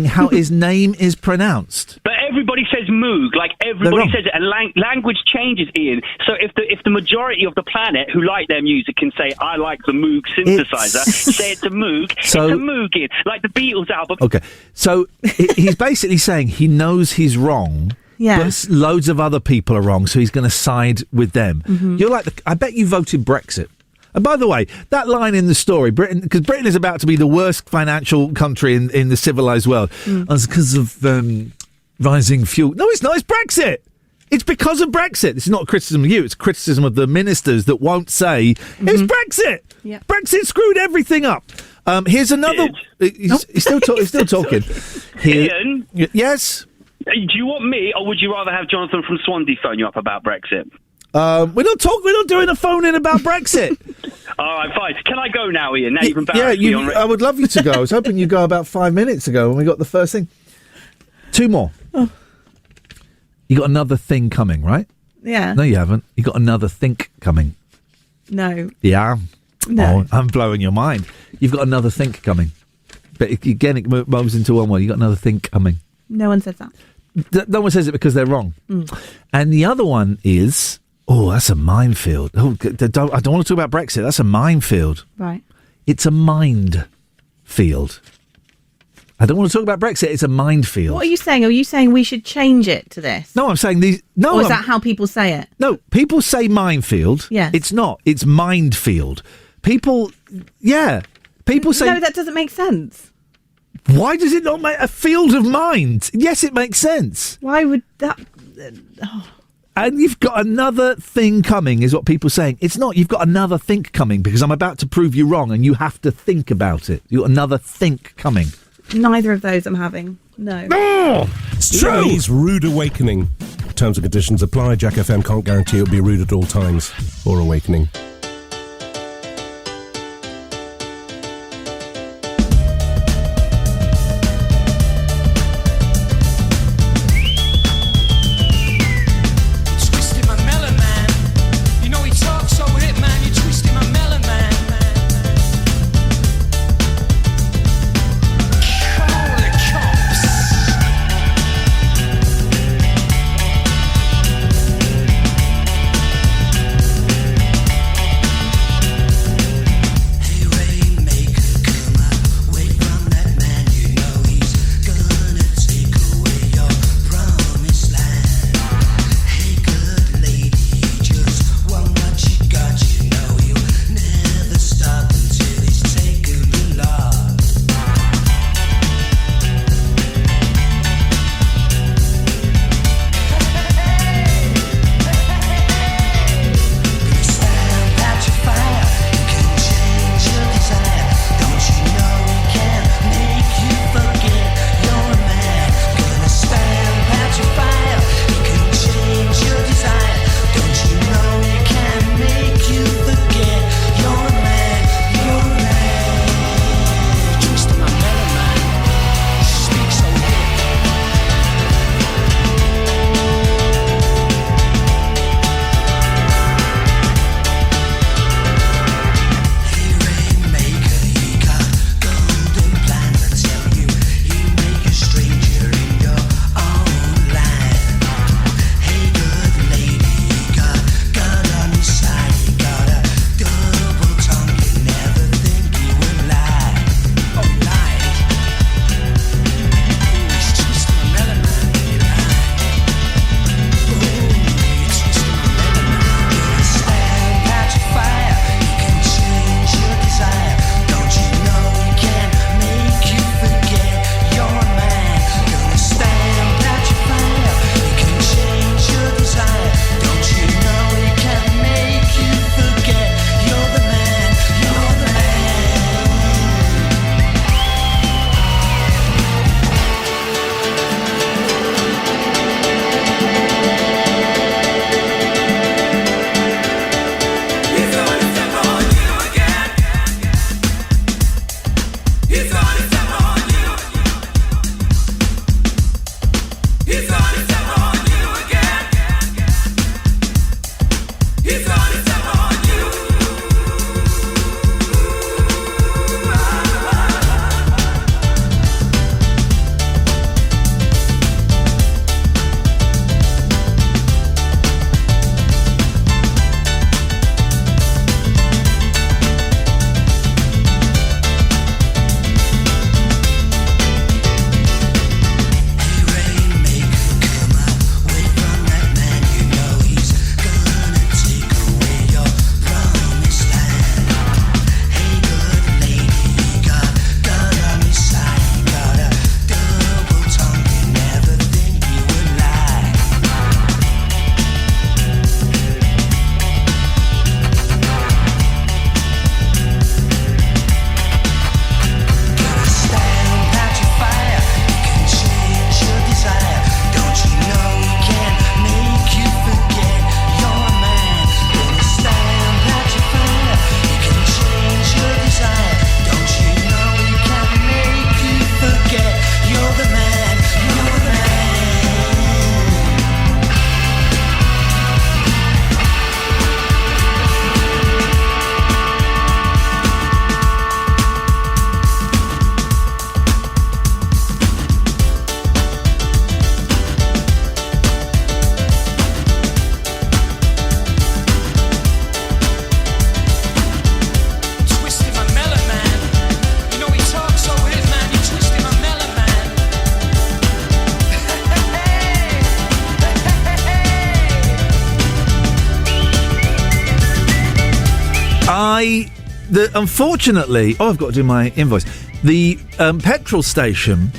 how his name is pronounced. But everybody says moog, like everybody says it, and language changes, Ian. So if the majority of the planet who like their music can say, I like the Moog synthesizer, say it's a Moog, it's a Moog, Ian. Like the Beatles album. Okay, so he's basically saying he knows he's wrong. Yeah. But loads of other people are wrong, so he's going to side with them. You're like, I bet you voted Brexit. And by the way, that line in the story, because Britain is about to be the worst financial country in the civilised world, because of rising fuel. No, it's not. It's Brexit. It's because of Brexit. This is not a criticism of you. It's a criticism of the ministers that won't say it's Brexit. Yeah. Brexit screwed everything up. Here's another. He's still talking. Ian? Yes. Do you want me, or would you rather have Jonathan from Swansea phone you up about Brexit? We're not doing a phone in about Brexit. All right, fine. Can I go now, Ian? Now you've embarrassed me on... I would love you to go. I was hoping you'd go about 5 minutes ago when we got the first thing. Two more. You got another thing coming, right? Yeah. No, you haven't. You got another think coming. No. Yeah. No. Oh, I'm blowing your mind. You've got another think coming. But again, it moves into one way. You got another think coming. No one says that. No one says it because they're wrong. Mm. And the other one is, that's a minefield. I don't want to talk about Brexit. That's a minefield. Right. It's a mind field. I don't want to talk about Brexit. It's a minefield. What are you saying? Are you saying we should change it to this? No, I'm saying these. No, Or is that how people say it? No, people say minefield. Yes. It's not. It's mindfield. People say. No, that doesn't make sense. Why does it not make a field of mind? Yes, it makes sense. Why would that? And you've got another thing coming, is what people are saying. It's not. You've got another think coming because I'm about to prove you wrong, and you have to think about it. You've got another think coming. Neither of those I'm having. No. It's true. Iain's Rude Awakening. Terms and conditions apply. Jack FM can't guarantee it'll be rude at all times or awakening. Unfortunately, I've got to do my invoice. The petrol station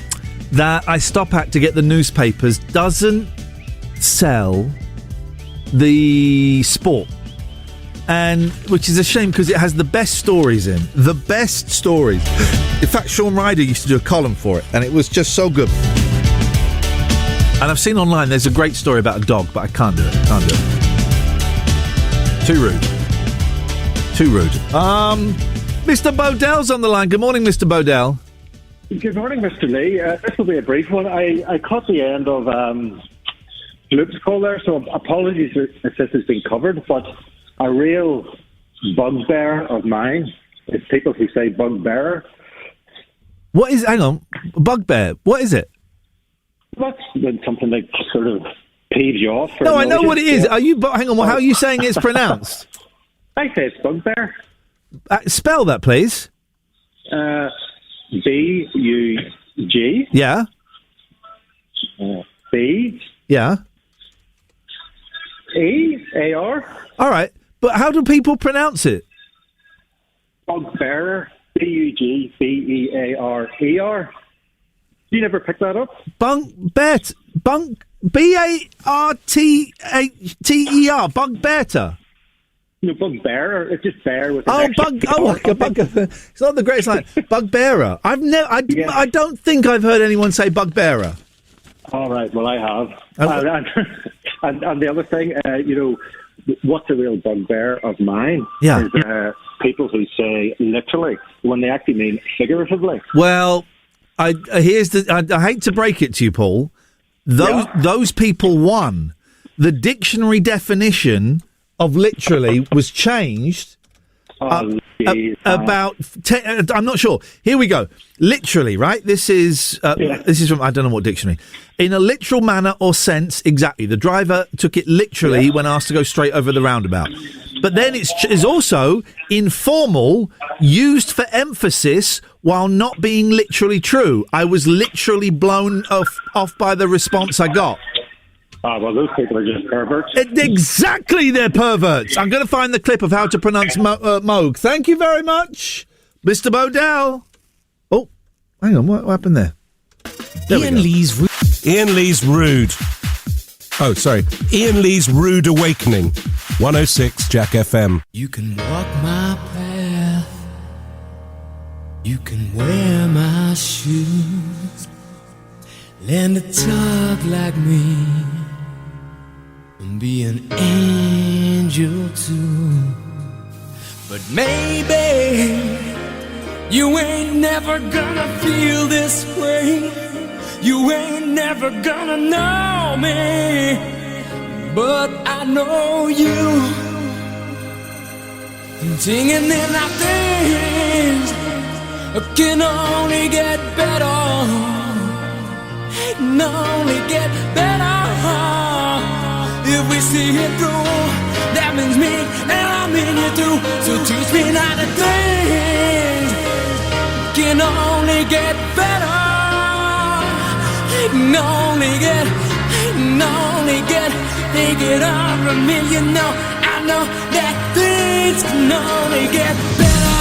that I stop at to get the newspapers doesn't sell the Sport, and which is a shame because it has the best stories in. The best stories. In fact, Sean Ryder used to do a column for it, and it was just so good. And I've seen online there's a great story about a dog, but I can't do it. Too rude. Mr. Bodell's on the line. Good morning, Mr. Bodell. Good morning, Mr. Lee. This will be a brief one. I caught the end of Luke's call there, so apologies if this has been covered, but a real bugbear of mine is people who say bugbearer. What is... Hang on. Bugbear. What is it? That's when something like sort of peeves you off. No, I know what it is. Are you... Hang on. How are you saying it's pronounced? I say it's bugbear. Spell that, please. B-U-G. Yeah. B. Yeah. E-A-R. All right. But how do people pronounce it? Bugbearer. B-U-G-B-E-A-R-E-R. You never picked that up? B-A-R-T-T-E-R. Bugbear. No, bugbearer. It's just bear with. Like a bug. It's not the greatest line. Bugbearer. I don't think I've heard anyone say bugbearer. All right. Well, I have. And the other thing, what's a real bugbear of mine? Yeah. Is people who say literally when they actually mean figuratively. Well, I hate to break it to you, Paul. Those people won. The dictionary definition of literally was changed about I'm not sure. Here we go. Literally, right? This is from I don't know what dictionary. In a literal manner or sense, exactly. The driver took it literally when asked to go straight over the roundabout. But then it's also informal, used for emphasis while not being literally true. I was literally blown off by the response I got. Well, those people are just perverts. Exactly, they're perverts. I'm going to find the clip of how to pronounce Moog. Thank you very much, Mr. Bodell. Oh, hang on, what happened there? Iain Lee's Rude. Oh, sorry. Iain Lee's Rude Awakening. 106 Jack FM. You can walk my path. You can wear my shoes. Learn to talk like me. And be an angel too. But maybe you ain't never gonna feel this way. You ain't never gonna know me. But I know you. Singing in our things can only get better. Can only get better. If we see it through, that means me and I mean you too. So teach me not to think. Can only get better. Can only get. Think it over me, you know. I know that things can only get better.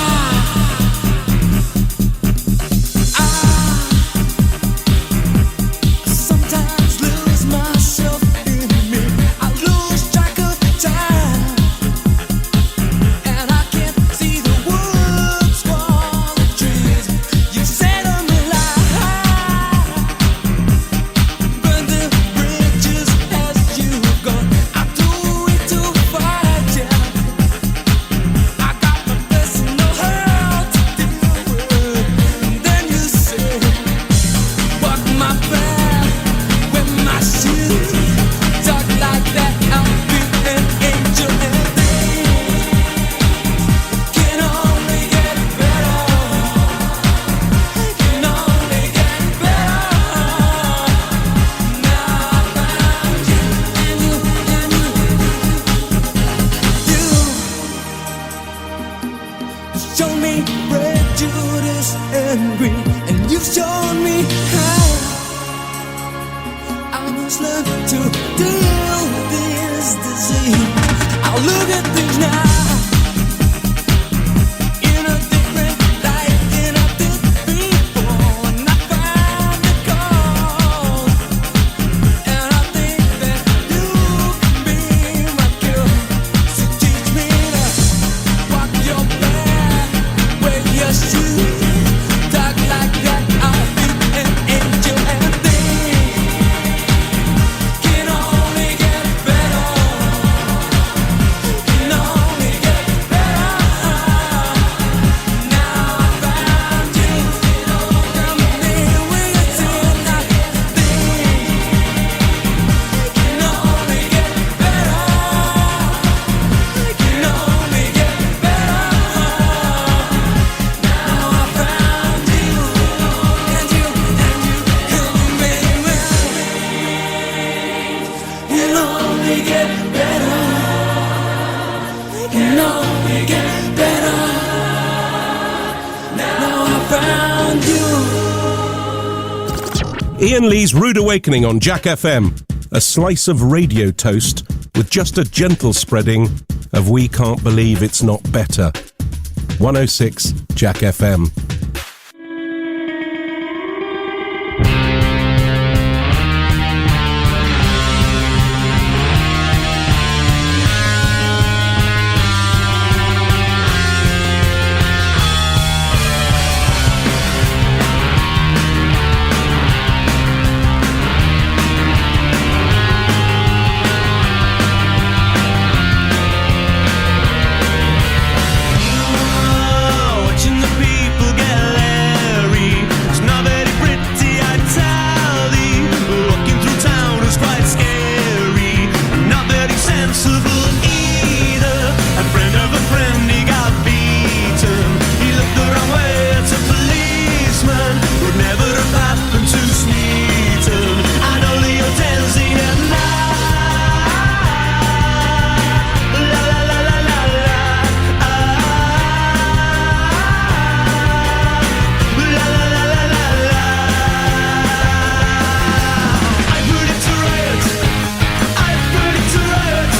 can only get better. Now I found you. Iain Lee's Rude Awakening on Jack FM. A slice of radio toast with just a gentle spreading of We Can't Believe It's Not Better. 106 Jack FM. Watching the people get leery. It's not very pretty, I tell thee. Walking through town is quite scary. Not very sensible either. A friend of a friend, he got beaten. He looked the wrong way at a policeman. Would never have happened to Smeaton. I know that you're dancing at night. La la la la la la. La la la la la la. I put it to riot. I put it to riot.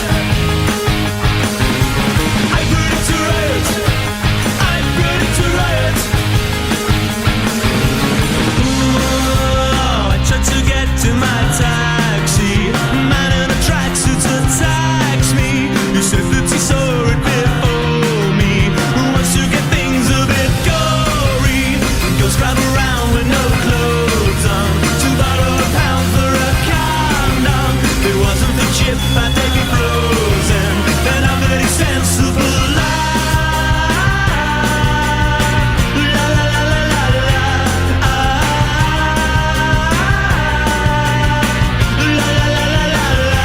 I put it to riot. I put it to riot. Ooh, I tried to get to my taxi. Man in a tracksuit attacks me. He said that he saw it before me. Who wants to get things a bit gory? Girls drive around with no clothes on. To borrow a pound for a condom. If it wasn't the chip, I'd take it frozen. Then I'm very sensible. La la la la la la. La la la la la la.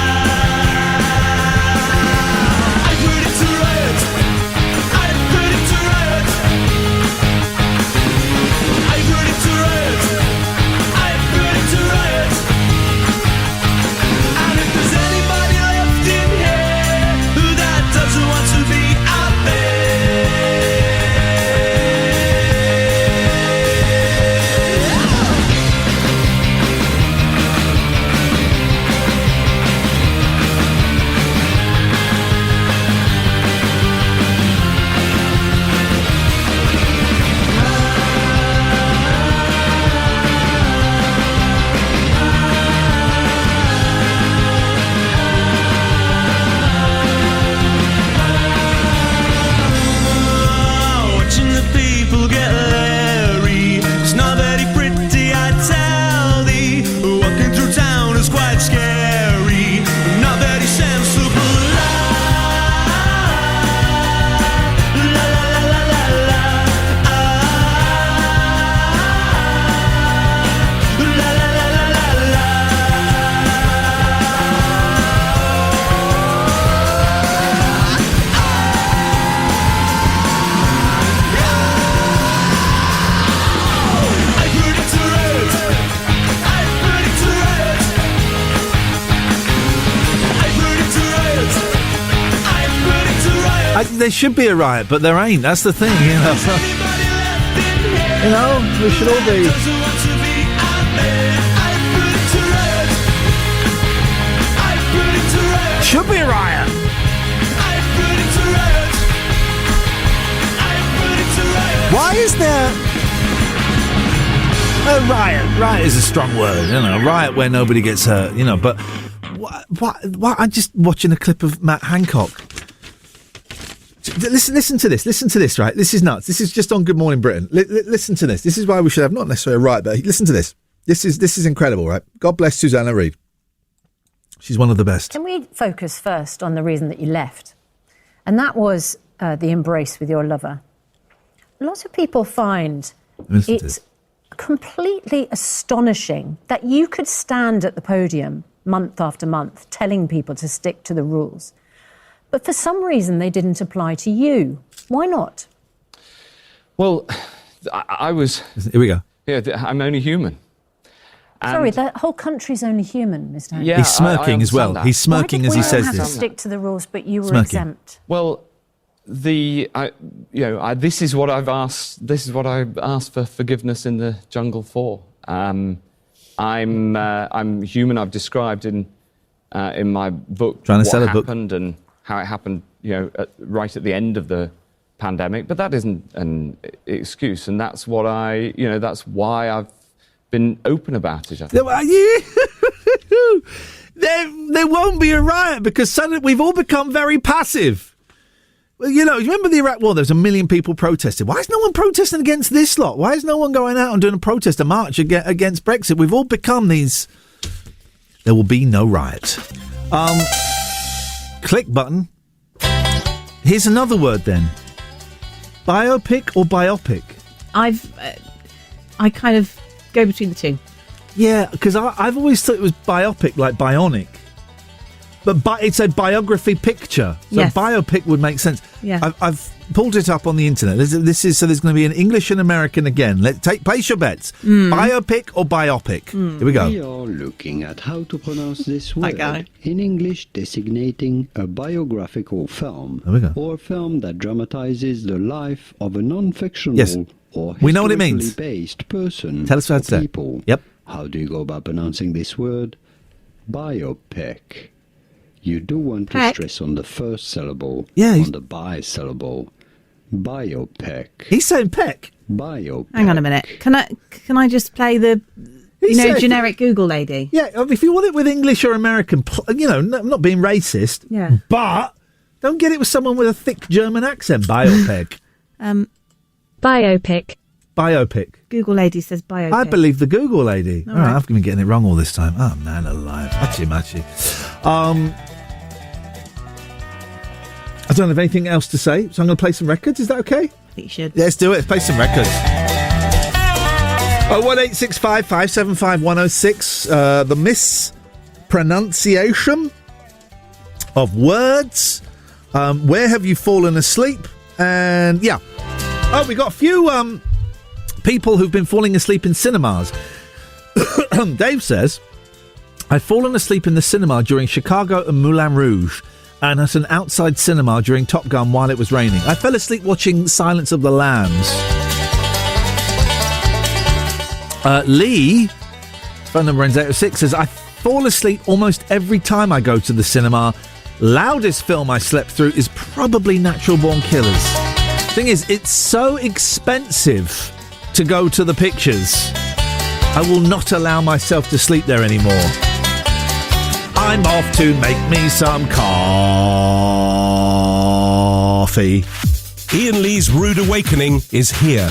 I put it to riot. I put it to riot. I put it to riot. I put it to riot. And if there's anybody left in here who that doesn't want to be out there. Watching the people get leery. It's not very pretty, I tell thee. Walking through town is quite scary. Not very sensible. La la la la la la. La la la la la la. I put it to riot. I put it to riot. I put it to riot. I put it to riot. There should be a riot, but there ain't. That's the thing, you know. Anybody left in here You know, we should all be. doesn't want to be out there. I put it to riot. I put it to riot. Should be a riot. I put it to riot. I put it to riot. Why is there a riot? Riot is a strong word, you know. Riot where nobody gets hurt, you know. But why? I'm just watching a clip of Matt Hancock. Listen to this. Listen to this. Right, this is nuts. This is just on Good Morning Britain. Listen to this. This is why we should have not necessarily a riot, but listen to this. This is incredible, right? God bless Susanna Reid. She's one of the best. Can we focus first on the reason that you left? And that was the embrace with your lover. Lots of people find it's completely astonishing that you could stand at the podium month after month telling people to stick to the rules. But for some reason, they didn't apply to you. Why not? Well, I was... Here we go. Yeah, I'm only human. And Sorry, the whole country's only human, Mr. Hancock. Yeah, he's smirking as well. That. He's smirking as he says Why did we all have this. to stick to the rules, but you were Smirking. exempt? Well, this is what I've asked. This is what I asked for forgiveness in the jungle for. I'm human. I've described in my book Trying to what sell a book. happened and how it happened. Right at the end of the pandemic. But that isn't an excuse, and that's what that's why I've been open about it. I think. There won't be a riot because suddenly we've all become very passive. Well, you remember the Iraq War? There's 1 million people protesting. Why is no one protesting against this lot? Why is no one going out and doing a protest, a march against Brexit? We've all become these. There will be no riot. Click button. Here's another word then. Biopic or biopic? I kind of go between the two. Yeah, because I've always thought it was biopic, like bionic. But it's a biography picture. So Yes. biopic would make sense. Yeah. I've pulled it up on the internet. There's going to be an English and American again. Place your bets. Biopic or biopic? Here we go. We are looking at how to pronounce this word Okay. in English, designating a biographical film There we go. or a film that dramatizes the life of a non-fictional Yes. or We know what it historically means. based person Tell us how or to say it. people. Yep. How do you go about pronouncing this word? Biopic. You do want to Peck. stress on the first syllable, Yeah, on the bi syllable. Biopic. He's saying peck. Biopic. Hang on a minute. Can I just play the said- generic Google lady? Yeah, if you want it with English or American, I'm not being racist. Yeah. But don't get it with someone with a thick German accent. Biopic. Biopic. Biopic. Google lady says biopic. I believe the Google lady. All All right, right. I've been getting it wrong all this time. Oh, man alive. Machi. I don't have anything else to say, so I'm going to play some records. Is that okay? I think you should. Let's do it. Let's play some records. 01865 575 106. The mispronunciation of words. Where have you fallen asleep? And yeah. Oh, we got a few people who've been falling asleep in cinemas. Dave says, I've fallen asleep in the cinema during Chicago and Moulin Rouge, and at an outside cinema during Top Gun while it was raining. I fell asleep watching Silence of the Lambs. Lee, phone number ends 806, says, I fall asleep almost every time I go to the cinema. Loudest film I slept through is probably Natural Born Killers. Thing is, it's so expensive to go to the pictures. I will not allow myself to sleep there anymore. I'm off to make me some coffee. Iain Lee's Rude Awakening is here.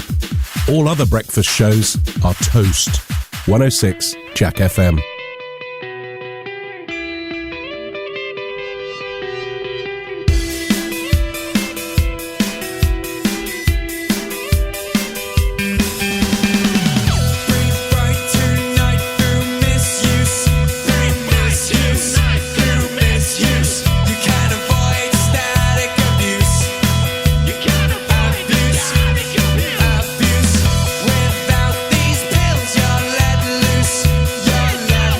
All other breakfast shows are toast. 106 Jack FM. Without these pills, you're let loose. You're let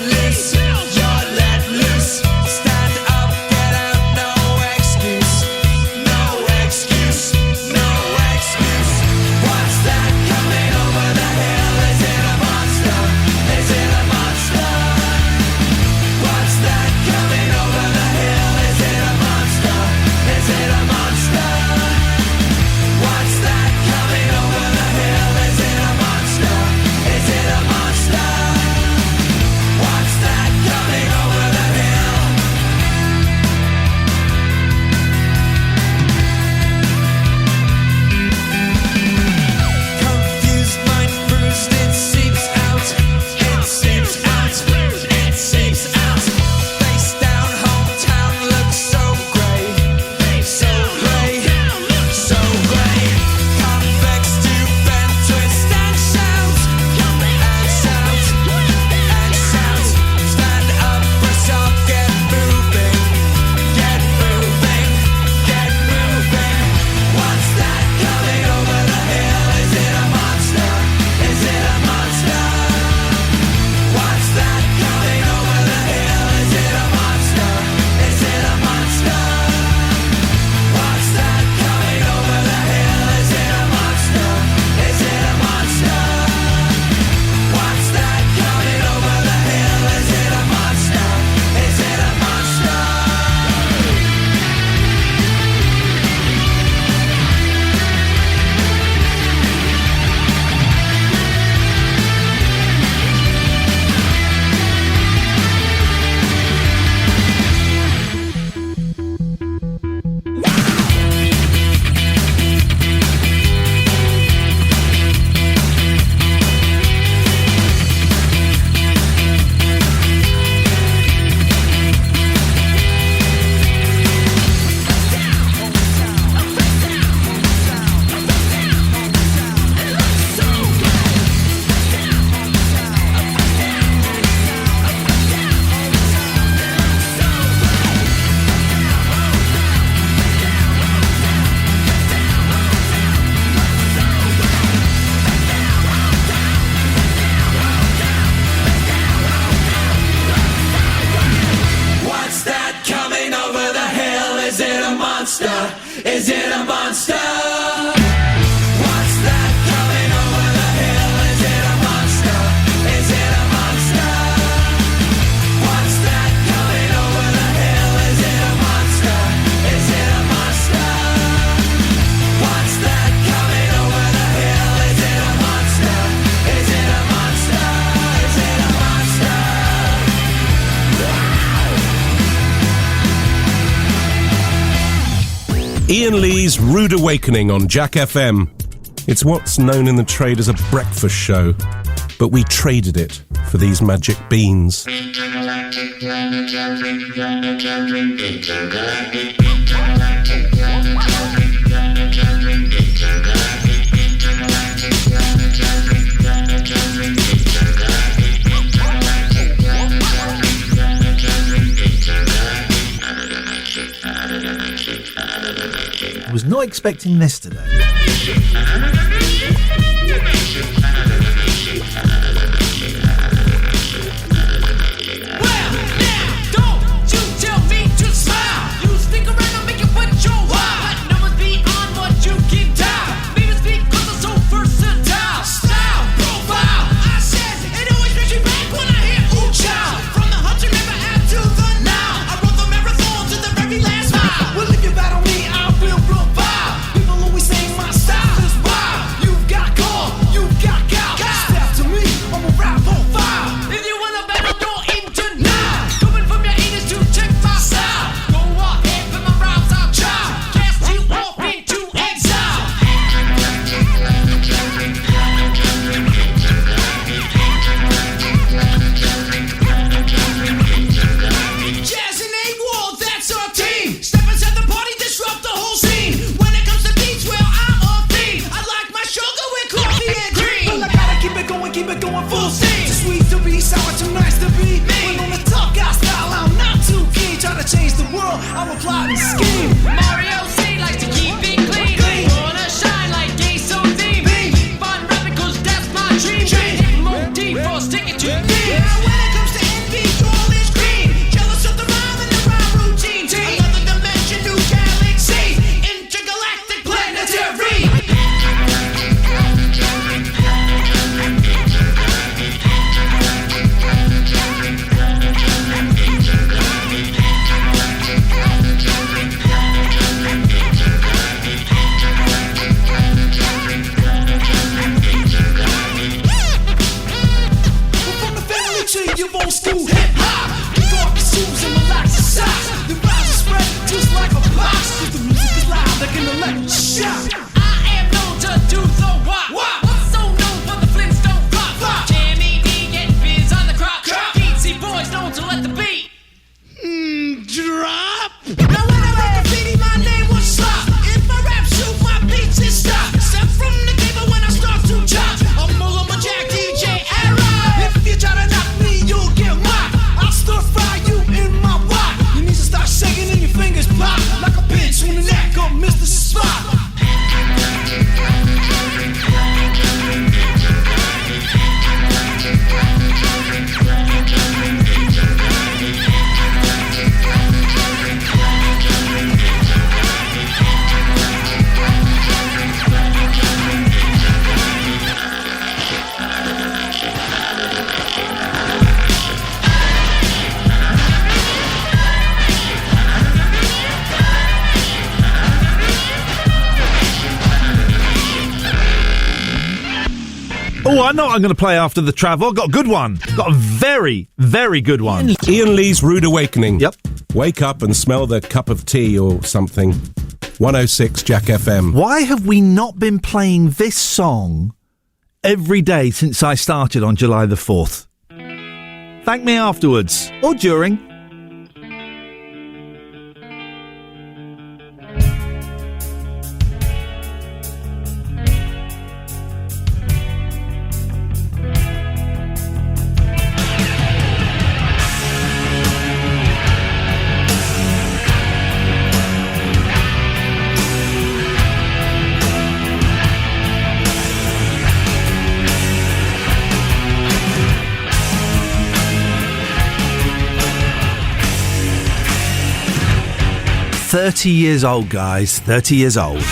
monster? What's that coming over the hill? Is it a monster? Is it a monster? What's that coming over the hill? Is it a monster? Is it a monster? What's that coming over the hill? Is it a monster? Is it a monster? Is it a monster? Iain Lee's Rude Awakening on Jack FM. It's what's known in the trade as a breakfast show, but we traded it for these magic beans. I was not expecting this today. Don't you tell me to smile. You stick around and make it what you want. But numbers beyond what you can dial. Maybe it's because I'm so versatile. Style, profile. I said it always brings me back when I hear ooh child. From the hunter never out to the now. I run the marathon to the very last mile. Well, if you battle me, I will provide. People always say my style is wild. You've got call, you've got gout. Step to me, I'm a rap on fire. If you wanna battle, don't even deny. Coming from your anus to check my style. Go ahead, put my rhymes out, child. Cast you off into exile. Jazz and A-Wall, that's our team. Step inside the party, disrupt the whole scene. When it comes to beats, well, I'm a fiend. I like my sugar with coffee and cream. Well, I gotta keep it going full steam. Too sweet to be sour, too nice to be me. When on the tough guy style, I'm not too keen. Try to change the world, I'm a plotting scheme. Mario C likes to keep it clean. Wanna shine like gay so deep. Fun rapping 'cause that's my dream. Motif for sticking to me. When it comes to envy, all is green. Jealous of the rhyme and the rhyme routine. Another dimension, new galaxy. Intergalactic planetary. From the family tree, you old school hip hop. Kick off your shoes and relax your socks. The rise is spread just like a box. 'Cause the music is loud, like an electric shock. I am known to do the wop. So known for the Flintstone flop. Jammy D get biz on the crop. Beatsy boys known to let the beat drop. Now when I make graffiti, my name was Slop. If my rap shoot, my beats is stop. Step from the table when I start to chop. I'm all on my Jack DJ era. If you try to knock me, you'll get mocked. I'll stir fry you in my wok. Your knees will start shaking and your fingers pop like a pinch on the neck of Mr. Spock. Oh, I know what I'm going to play after the travel. Got a good one. Got a very, very good one. Iain Lee's Rude Awakening. Yep. Wake up and smell the cup of tea or something. 106 Jack FM. Why have we not been playing this song every day since I started on July the 4th? Thank me afterwards or during. 30 years old, guys. 30 years old.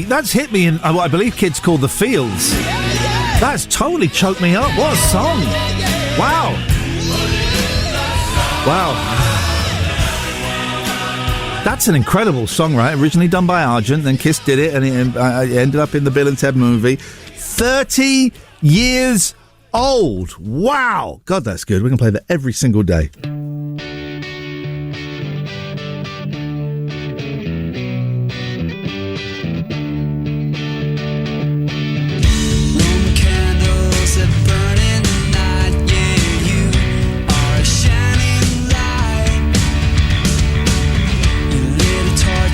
That's hit me in what I believe kids call the fields. That's totally choked me up. What a song. Wow. That's an incredible song, right? Originally done by Argent, then Kiss did it, and it ended up in the Bill and Ted movie. 30 years old. Wow. God, that's good. We can play that every single day. Torch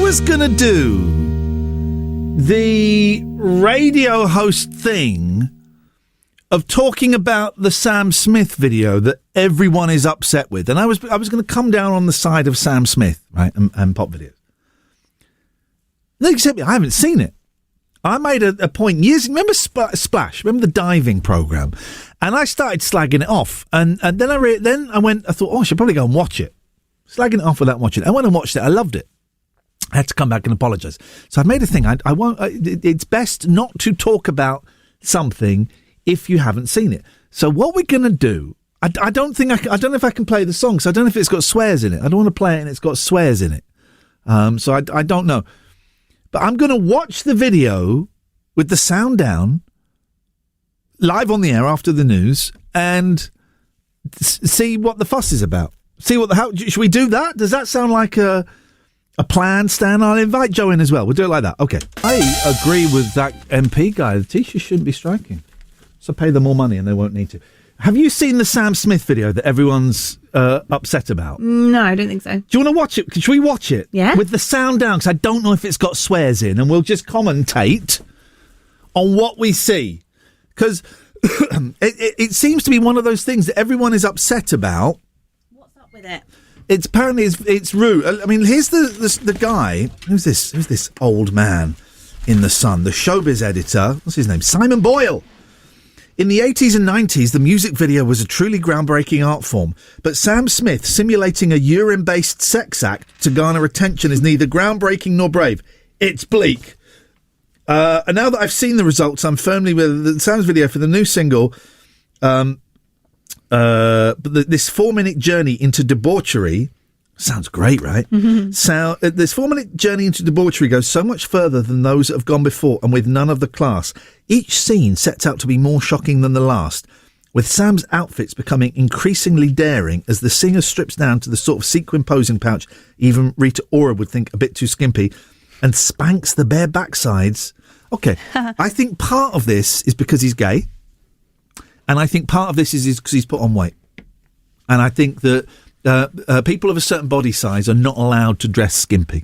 was going to do the radio host thing of talking about the Sam Smith video that everyone is upset with. And I was going to come down on the side of Sam Smith, right, and pop videos. Except I haven't seen it. I made a point years. Remember Splash? Remember the diving program? And I started slagging it off. And then I thought, I should probably go and watch it. Slagging it off without watching it. I went and watched it. I loved it. I had to come back and apologise. So I made a thing. I won't. It's best not to talk about something if you haven't seen it. So what we're going to do, I don't know if I can play the song, so I don't know if it's got swears in it. I don't want to play it and it's got swears in it. So I don't know. But I'm going to watch the video with the sound down, live on the air after the news, and see what the fuss is about. See should we do that? Does that sound like a plan, Stan? I'll invite Joe in as well. We'll do it like that. Okay. I agree with that MP guy. The teachers shouldn't be striking. So pay them more money and they won't need to. Have you seen the Sam Smith video that everyone's upset about? No, I don't think so. Do you want to watch it? Should we watch it? Yeah. With the sound down, because I don't know if it's got swears in, and we'll just commentate on what we see. Because it seems to be one of those things that everyone is upset about. What's up with it? It's apparently it's rude. I mean, here's the guy. Who's this? Who's this old man in the Sun? The showbiz editor. What's his name? Simon Boyle. In the 80s and 90s, the music video was a truly groundbreaking art form. But Sam Smith simulating a urine-based sex act to garner attention is neither groundbreaking nor brave. It's bleak. And now that I've seen the results, I'm firmly with Sam's video for the new single. But this 4-minute journey into debauchery sounds great, right? Mm-hmm. So this 4-minute journey into debauchery goes so much further than those that have gone before, and with none of the class. Each scene sets out to be more shocking than the last, with Sam's outfits becoming increasingly daring as the singer strips down to the sort of sequin posing pouch even Rita Ora would think a bit too skimpy, and spanks the bare backsides. Okay, I think part of this is because he's gay. And I think part of this is because he's put on weight. And I think that people of a certain body size are not allowed to dress skimpy.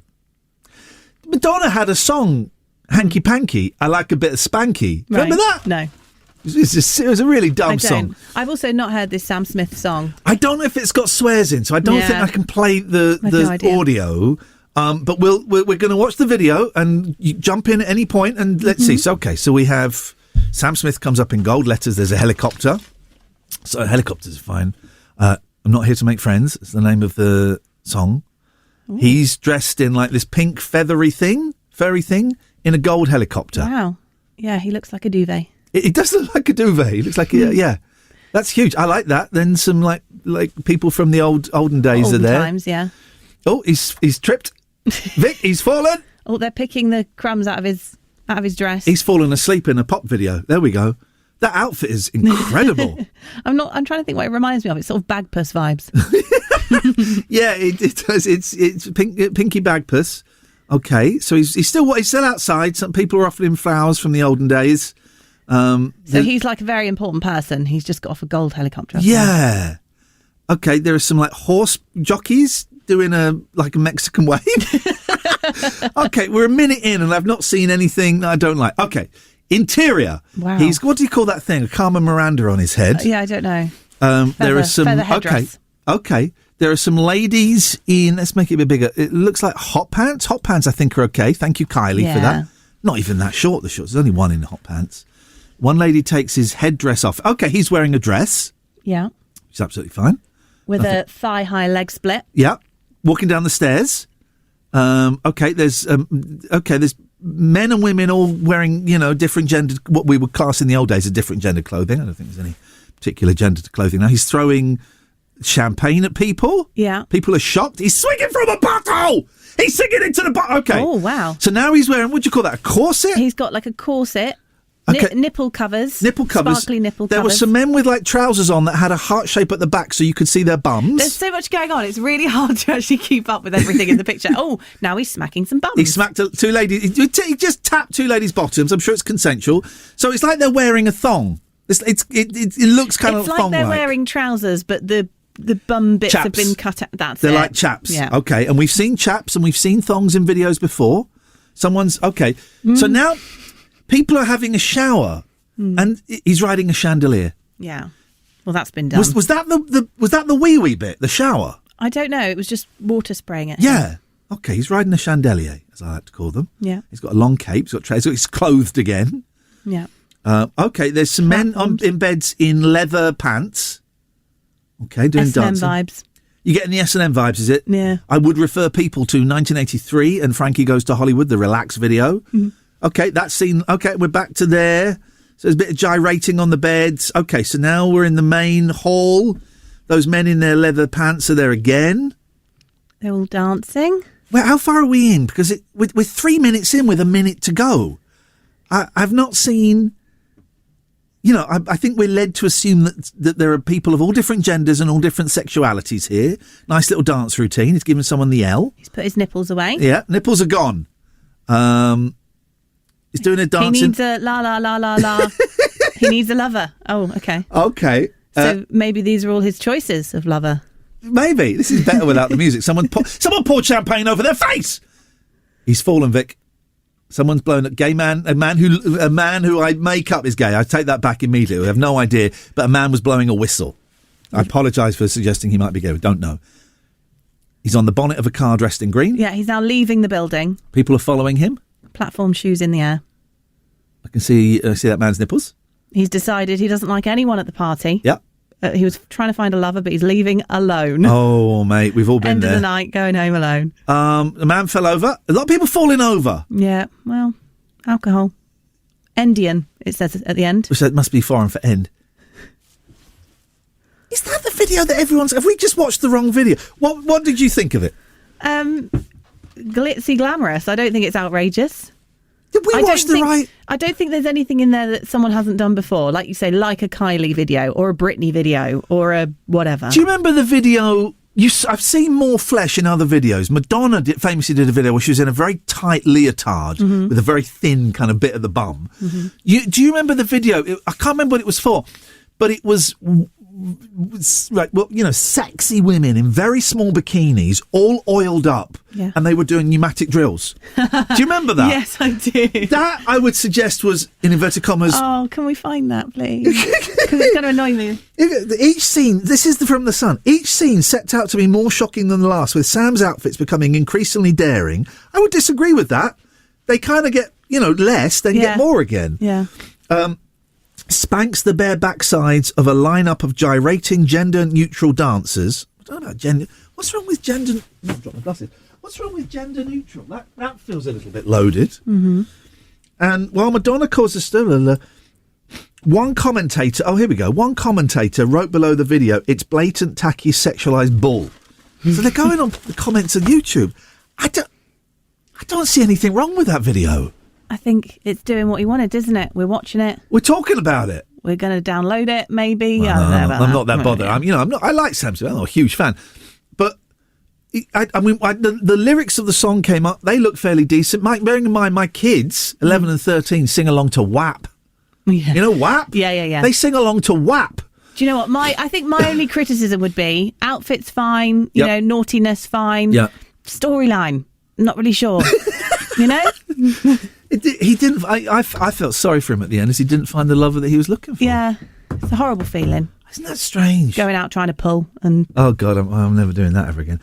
Madonna had a song, Hanky Panky, I Like a Bit of Spanky. Remember that? No. It was a really dumb song. I've also not heard this Sam Smith song. I don't know if it's got swears in, so I don't think I can play the audio. But we're going to watch the video and you jump in at any point and let's see. So we have... Sam Smith comes up in gold letters. There's a helicopter. So helicopters are fine. I'm not here to make friends. It's the name of the song. Ooh. He's dressed in like this pink furry thing, in a gold helicopter. Wow. Yeah, he looks like a duvet. It does look like a duvet. He looks like yeah. That's huge. I like that. Then some like people from the olden days are there. Times, yeah. Oh, he's tripped. Vic, he's fallen. Oh, they're picking the crumbs out of his dress. He's fallen asleep in a pop video. There we go. That outfit is incredible. I'm trying to think what it reminds me of. It's sort of Bagpuss vibes. Yeah, it does. It's Pinky Bagpuss. Okay, so he's still outside. Some people are offering him flowers from the olden days. So he's like a very important person. He's just got off a gold helicopter. Yeah. Okay, there are some like horse jockeys doing a Mexican wave. Okay, we're a minute in and I've not seen anything that I don't like. Okay, interior. Wow. He's, what do you call that thing? A Carmen Miranda on his head. Yeah, I don't know. There are some. Okay. There are some ladies in. Let's make it a bit bigger. It looks like hot pants. Hot pants, I think, are okay. Thank you, Kylie, for that. Not even that short. The shorts. There's only one in the hot pants. One lady takes his headdress off. Okay, he's wearing a dress. Yeah. Which is absolutely fine. With a thigh-high leg split. Yeah. Walking down the stairs. There's men and women all wearing, different gendered, what we would class in the old days as different gendered clothing. I don't think there's any particular gendered clothing now. He's throwing champagne at people. Yeah. People are shocked. He's swinging from a bottle. He's swinging into the bottle. Okay. Oh, wow. So now he's wearing, what do you call that, a corset? He's got like a corset. Okay. Nipple covers. Sparkly nipple covers. There were some men with like trousers on that had a heart shape at the back so you could see their bums. There's so much going on. It's really hard to actually keep up with everything in the picture. Oh, now he's smacking some bums. He smacked two ladies. He just tapped two ladies' bottoms. I'm sure it's consensual. So it's like they're wearing a thong. It looks kind of like thong-like. they're wearing trousers, but the the bum bits have Chaps. been cut out. That's They're it. like chaps. Yeah. Okay, and we've seen chaps and we've seen thongs in videos before. Someone's okay. So now people are having a shower and he's riding a chandelier. Yeah. Well, that's been done. Was that the wee bit, the shower? I don't know. It was just water spraying at him. Yeah. Okay, he's riding a chandelier, as I like to call them. Yeah. He's got a long cape. He's clothed again. Yeah. Okay, there's some men in beds in leather pants. Okay, doing S&M dancing. vibes. You're getting the S&M vibes, is it? Yeah. I would refer people to 1983 and Frankie Goes to Hollywood, the Relax video. Okay, that scene. Okay, we're back to there. So there's a bit of gyrating on the beds. Okay, so now we're in the main hall. Those men in their leather pants are there again. They're all dancing. Well, how far are we in? Because we're 3 minutes in with a minute to go. I've not seen... You know, I think we're led to assume that there are people of all different genders and all different sexualities here. Nice little dance routine. He's giving someone the L. He's put his nipples away. Yeah, nipples are gone. He's doing a dancing... He needs a la la la la la. He needs a lover. Oh, okay. Okay. So maybe these are all his choices of lover. Maybe. This is better without the music. Someone poured champagne over their face! He's fallen, Vic. Someone's blown up. Gay man, a man who I make up is gay. I take that back immediately. I have no idea. But a man was blowing a whistle. I apologise for suggesting he might be gay. We don't know. He's on the bonnet of a car dressed in green. Yeah, he's now leaving the building. People are following him. Platform shoes in the air. I can see that man's nipples. He's decided he doesn't like anyone at the party. Yep. He was trying to find a lover, but he's leaving alone. Oh, mate, we've all been End there. of the night, going home alone. The man fell over. A lot of people falling over. Yeah, well, alcohol. Endian, it says at the end. Which that must be foreign for end. Is that the video that everyone's... Have we just watched the wrong video? What did you think of it? Glitzy glamorous. I don't think it's outrageous. Did we watch the right... I don't think there's anything in there that someone hasn't done before. Like you say, like a Kylie video or a Britney video or a whatever. Do you remember the video... I've seen more flesh in other videos. Madonna famously did a video where she was in a very tight leotard with a very thin kind of bit at the bum. Do you remember the video? I can't remember what it was for, but it was... Right, well, you know, sexy women in very small bikinis, all oiled up, and they were doing pneumatic drills. Do you remember that? Yes, I do. That, I would suggest, was, in inverted commas... Oh, can we find that, please? Because it's going to annoy me. Each scene, this is from The Sun, each scene set out to be more shocking than the last, with Sam's outfits becoming increasingly daring. I would disagree with that. They kind of get, less, then get more again. Yeah. Spanks the bare backsides of a lineup of gyrating gender-neutral dancers. I don't know about gender... What's wrong with gender... Oh, drop my glasses. What's wrong with gender-neutral? That feels a little bit loaded. Mm-hmm. And while Madonna caused a stir... One commentator... Oh, here we go. One commentator wrote below the video, "It's blatant, tacky, sexualised bull." So they're going on the comments on YouTube. I don't see anything wrong with that video. I think it's doing what he wanted, isn't it? We're watching it. We're talking about it. We're going to download it, maybe. Well, I don't know about I'm that. not that bothered. I'm not. I like Sam Smith. I'm not a huge fan, but the lyrics of the song came up. They look fairly decent. Bearing in mind, my kids, 11 and 13, sing along to WAP. Yeah. You know WAP? Yeah. They sing along to WAP. Do you know what? I think my only criticism would be outfits fine. You know, naughtiness fine. Yeah. Storyline, not really sure. He didn't. I felt sorry for him at the end, as he didn't find the lover that he was looking for. Yeah, it's a horrible feeling. Isn't that strange? Going out trying to pull and... Oh God, I'm never doing that ever again.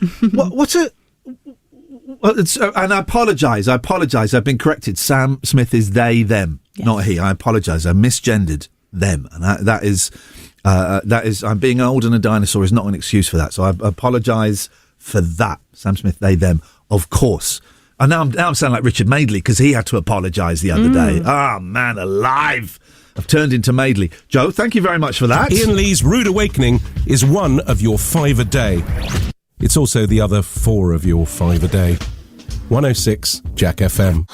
And I apologise. I've been corrected. Sam Smith is they, them, not he. I apologise. I misgendered them, and that is. I'm being old and a dinosaur is not an excuse for that. So I apologise for that. Sam Smith, they, them, of course. And now I'm sounding like Richard Madeley because he had to apologise the other day. Ah, man alive. I've turned into Madeley. Joe, thank you very much for that. Iain Lee's Rude Awakening is one of your 5 a day. It's also the other 4 of your 5 a day. 106 Jack FM.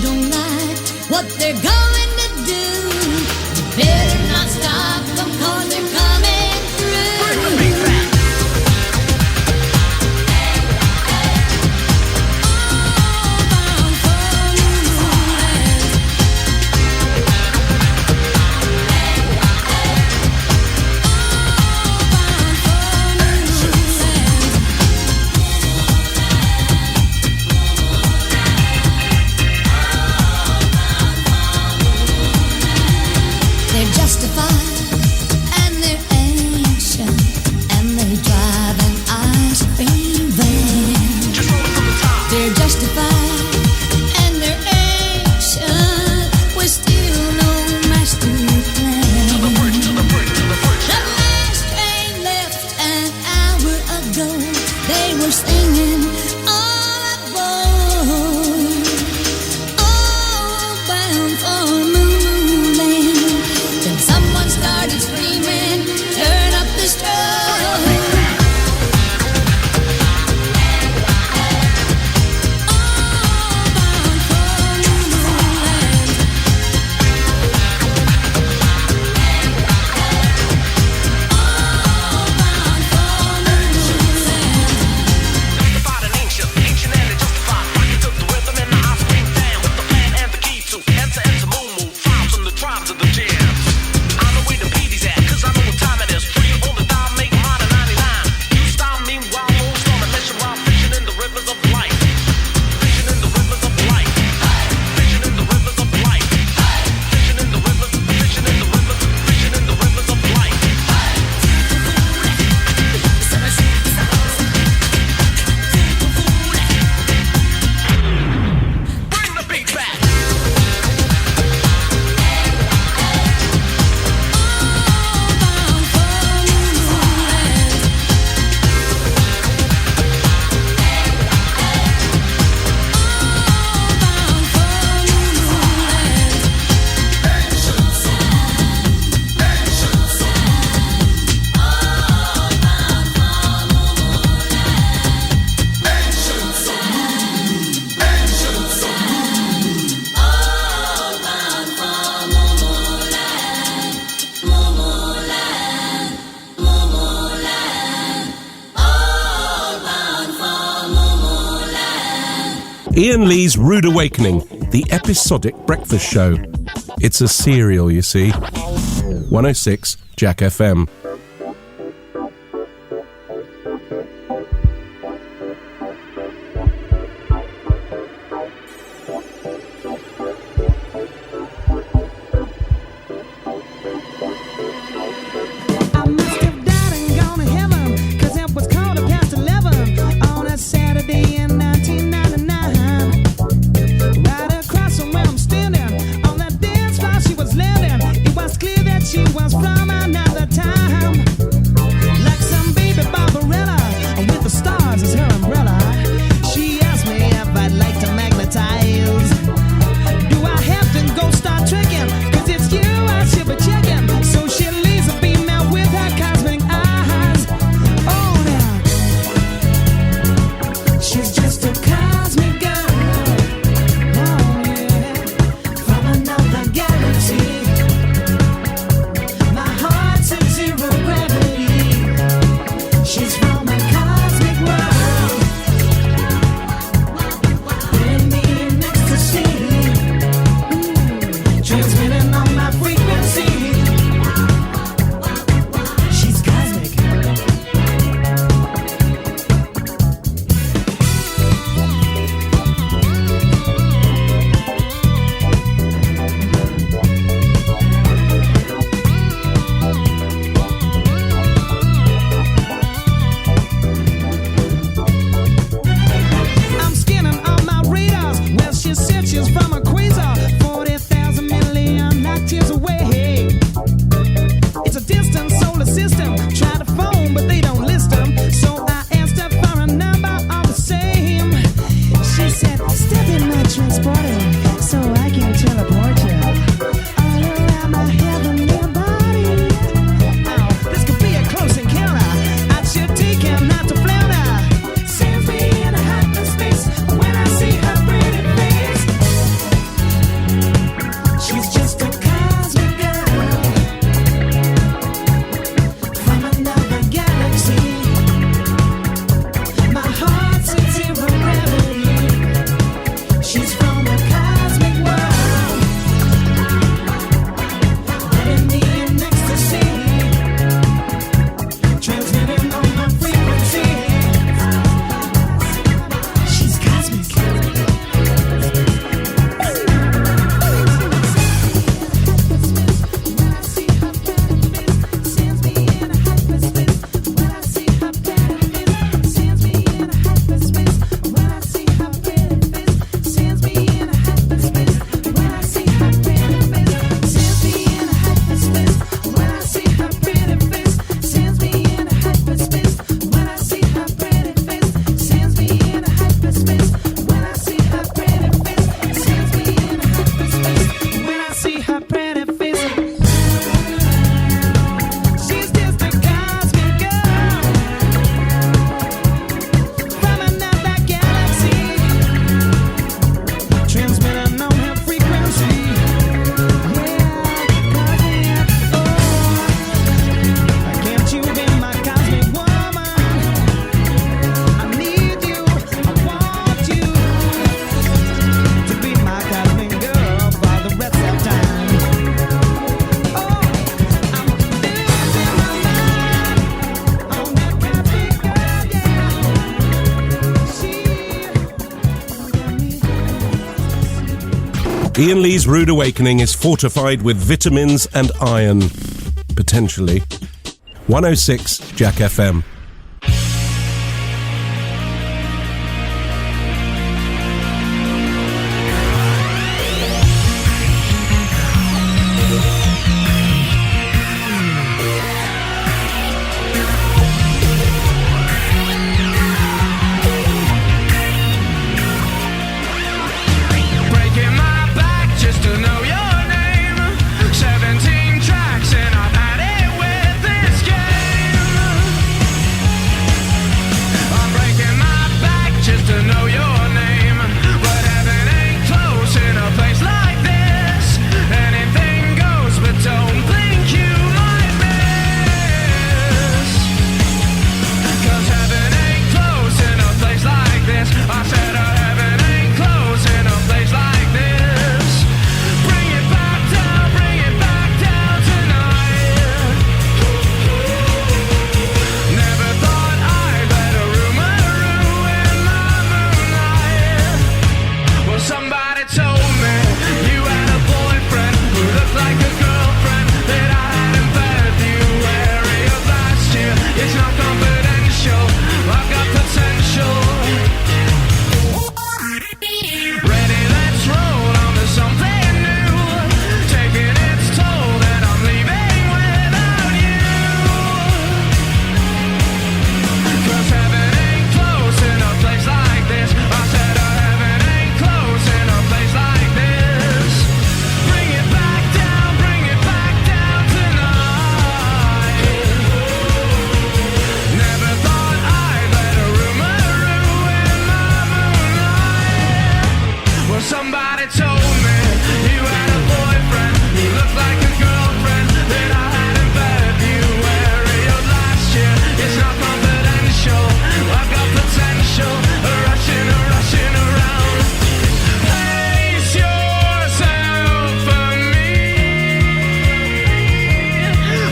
don't like what they're going to do, you better not stop them 'cause they're coming through. Bring the beat back. They're justified and they're ancient and they drive an ice cream van. They're justified and they're ancient. We still no master plan. The last train left an hour ago. They were singing all aboard, all bound for Moonland. Then someone started screaming, turn up the strobe. Iain Lee's Rude Awakening, the episodic breakfast show. It's a serial, you see. 106 Jack FM. She was from another time. Iain Lee's Rude Awakening is fortified with vitamins and iron. Potentially. 106 Jack FM. Breaking my back just to know your name. 17 tracks and I've had it with this game. I'm breaking my back just to know your name. But heaven ain't close in a place like this. Anything goes, but don't think you might miss. 'Cause heaven ain't close in a place like this. I said heaven ain't close in a place like this. Bring it back down tonight. Never thought I'd let a rumor ruin my moonlight. Well, somebody told me you had a boyfriend who looked like a girlfriend that I had in February of last year. It's not confidential, I've got potential. Ready, let's roll on to something new. Taking its toll that I'm leaving without you. 'Cause heaven ain't close in a place like this. I said heaven ain't close in a place like this. Bring it back down tonight. Never thought I'd let a rumor ruin my moonlight. Well, somebody told me you had a boyfriend who looked like a girlfriend that I had in February of last year. It's not confidential, I've got potential, rushing around. Place yourself for me.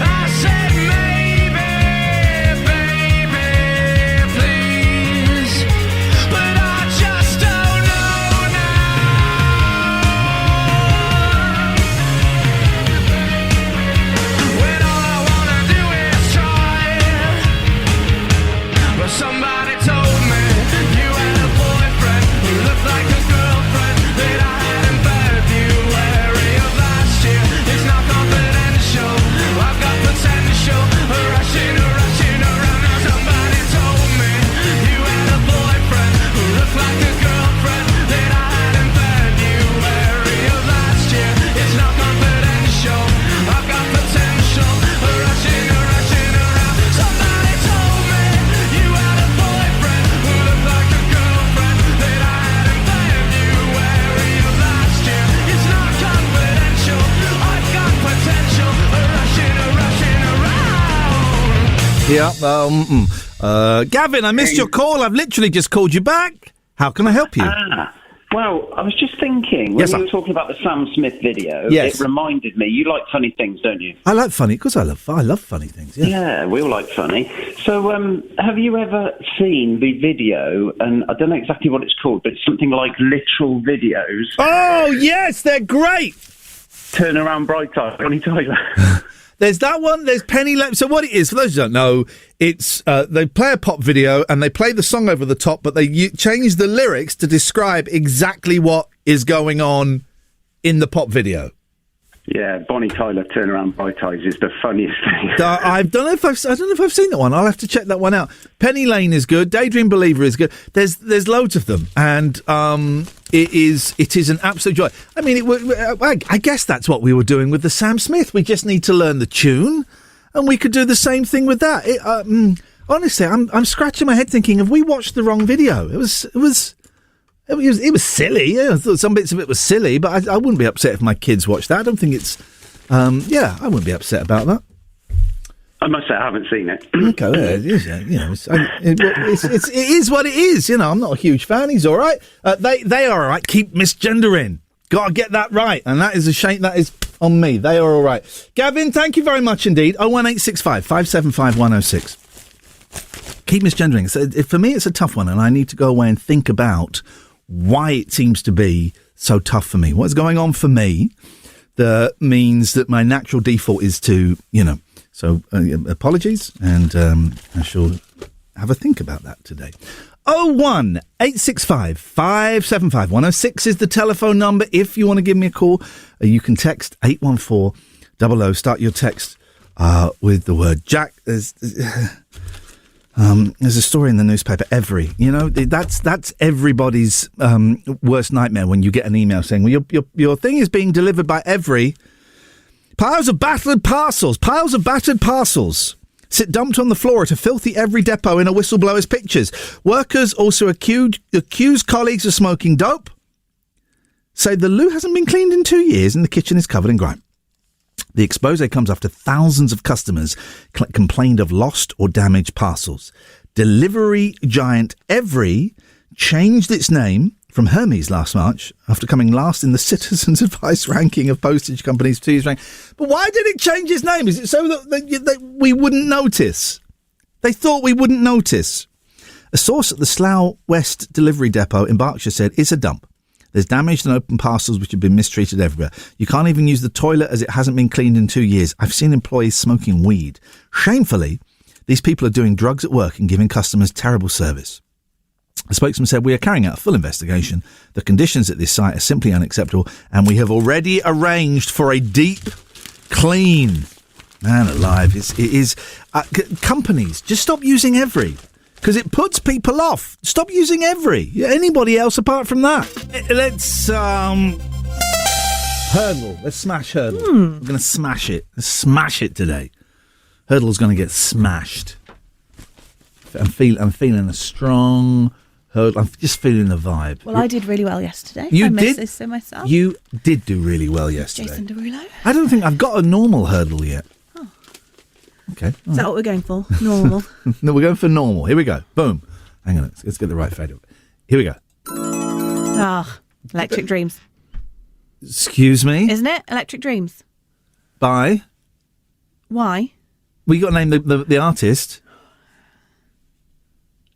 I said maybe, baby, please. But I just don't know now. When all I wanna do is try. But somebody told me you had a boyfriend who looked like a girlfriend that I had in February of last year. It's not confidential, I've got potential, rushing around. Now somebody told me you had a boyfriend who looked like a girlfriend that I had in February of last year. It's not confidential, I've got potential, rushing around. Somebody told me you had a boyfriend who looked like a girlfriend that I had in February of last year. It's not confidential, I've got potential, rushing around. Yeah. Gavin, I missed your call. I've literally just called you back. How can I help you? Well, I was just thinking, when Yes, you sir. were talking about the Sam Smith video, Yes. it reminded me, you like funny things, don't you? I like funny because I love funny things. Yeah. Yeah, we all like funny. So, have you ever seen the video, and I don't know exactly what it's called, but it's something like Literal Videos. Oh, yes, they're great. Turn Around Bright Eye, Bonnie Tyler. There's that one. There's Penny Lane. So what it is, for those who don't know, it's they play a pop video and they play the song over the top, but they change the lyrics to describe exactly what is going on in the pop video. Yeah, Bonnie Tyler, Turn Around Bright Eyes is the funniest thing. I don't know if I've seen that one. I'll have to check that one out. Penny Lane is good. Daydream Believer is good. There's loads of them, and it is an absolute joy. I mean, I guess that's what we were doing with the Sam Smith. We just need to learn the tune, and we could do the same thing with that. Honestly, I'm scratching my head thinking, have we watched the wrong video? It was silly. Yeah, I thought some bits of it was silly, but I wouldn't be upset if my kids watched that. I don't think it's. I wouldn't be upset about that. I must say, I haven't seen it. Okay, well, it is what it is. You know, I'm not a huge fan. He's all right. They are all right. Keep misgendering. Got to get that right, and that is a shame. That is on me. They are all right. Gavin, thank you very much indeed. 01865 575 106. Keep misgendering. So for me, it's a tough one, and I need to go away and think about why it seems to be so tough for me? What's going on for me that means that my natural default is to, so apologies, and I shall have a think about that today. 01865 575 106 is the telephone number. If you want to give me a call, you can text 81400. Start your text with the word Jack. There's a story in the newspaper. That's everybody's worst nightmare when you get an email saying, well, your thing is being delivered by Every. Piles of battered parcels sit dumped on the floor at a filthy Every depot in a whistleblower's pictures. Workers also accuse colleagues of smoking dope. Say the loo hasn't been cleaned in 2 years and the kitchen is covered in grime. The expose comes after thousands of customers complained of lost or damaged parcels. Delivery giant Every changed its name from Hermes last March after coming last in the Citizens Advice ranking of postage companies 2 years rank. But why did it change its name? Is it so that we wouldn't notice? They thought we wouldn't notice. A source at the Slough West delivery depot in Berkshire said it's a dump. There's damaged and open parcels which have been mistreated everywhere. You can't even use the toilet as it hasn't been cleaned in 2 years. I've seen employees smoking weed. Shamefully, these people are doing drugs at work and giving customers terrible service. The spokesman said, we are carrying out a full investigation. The conditions at this site are simply unacceptable and we have already arranged for a deep clean. Man alive, it is. Companies, just stop using Every. Because it puts people off. Stop using Every. Anybody else apart from that? Let's, Hurdle. Let's smash Hurdle. We're going to smash it. Let's smash it today. Hurdle's going to get smashed. I'm feeling a strong Hurdle. I'm just feeling the vibe. Well, I did really well yesterday. You I did? missed this so myself. You did do really well yesterday. Jason Derulo. I don't think I've got a normal Hurdle yet. Okay. Is that what we're going for? Normal. No, we're going for normal. Here we go. Boom. Hang on. Let's get the right fade. Here we go. Electric Dreams. Excuse me? Isn't it? Electric Dreams. By? Why? Well, you got to name the artist.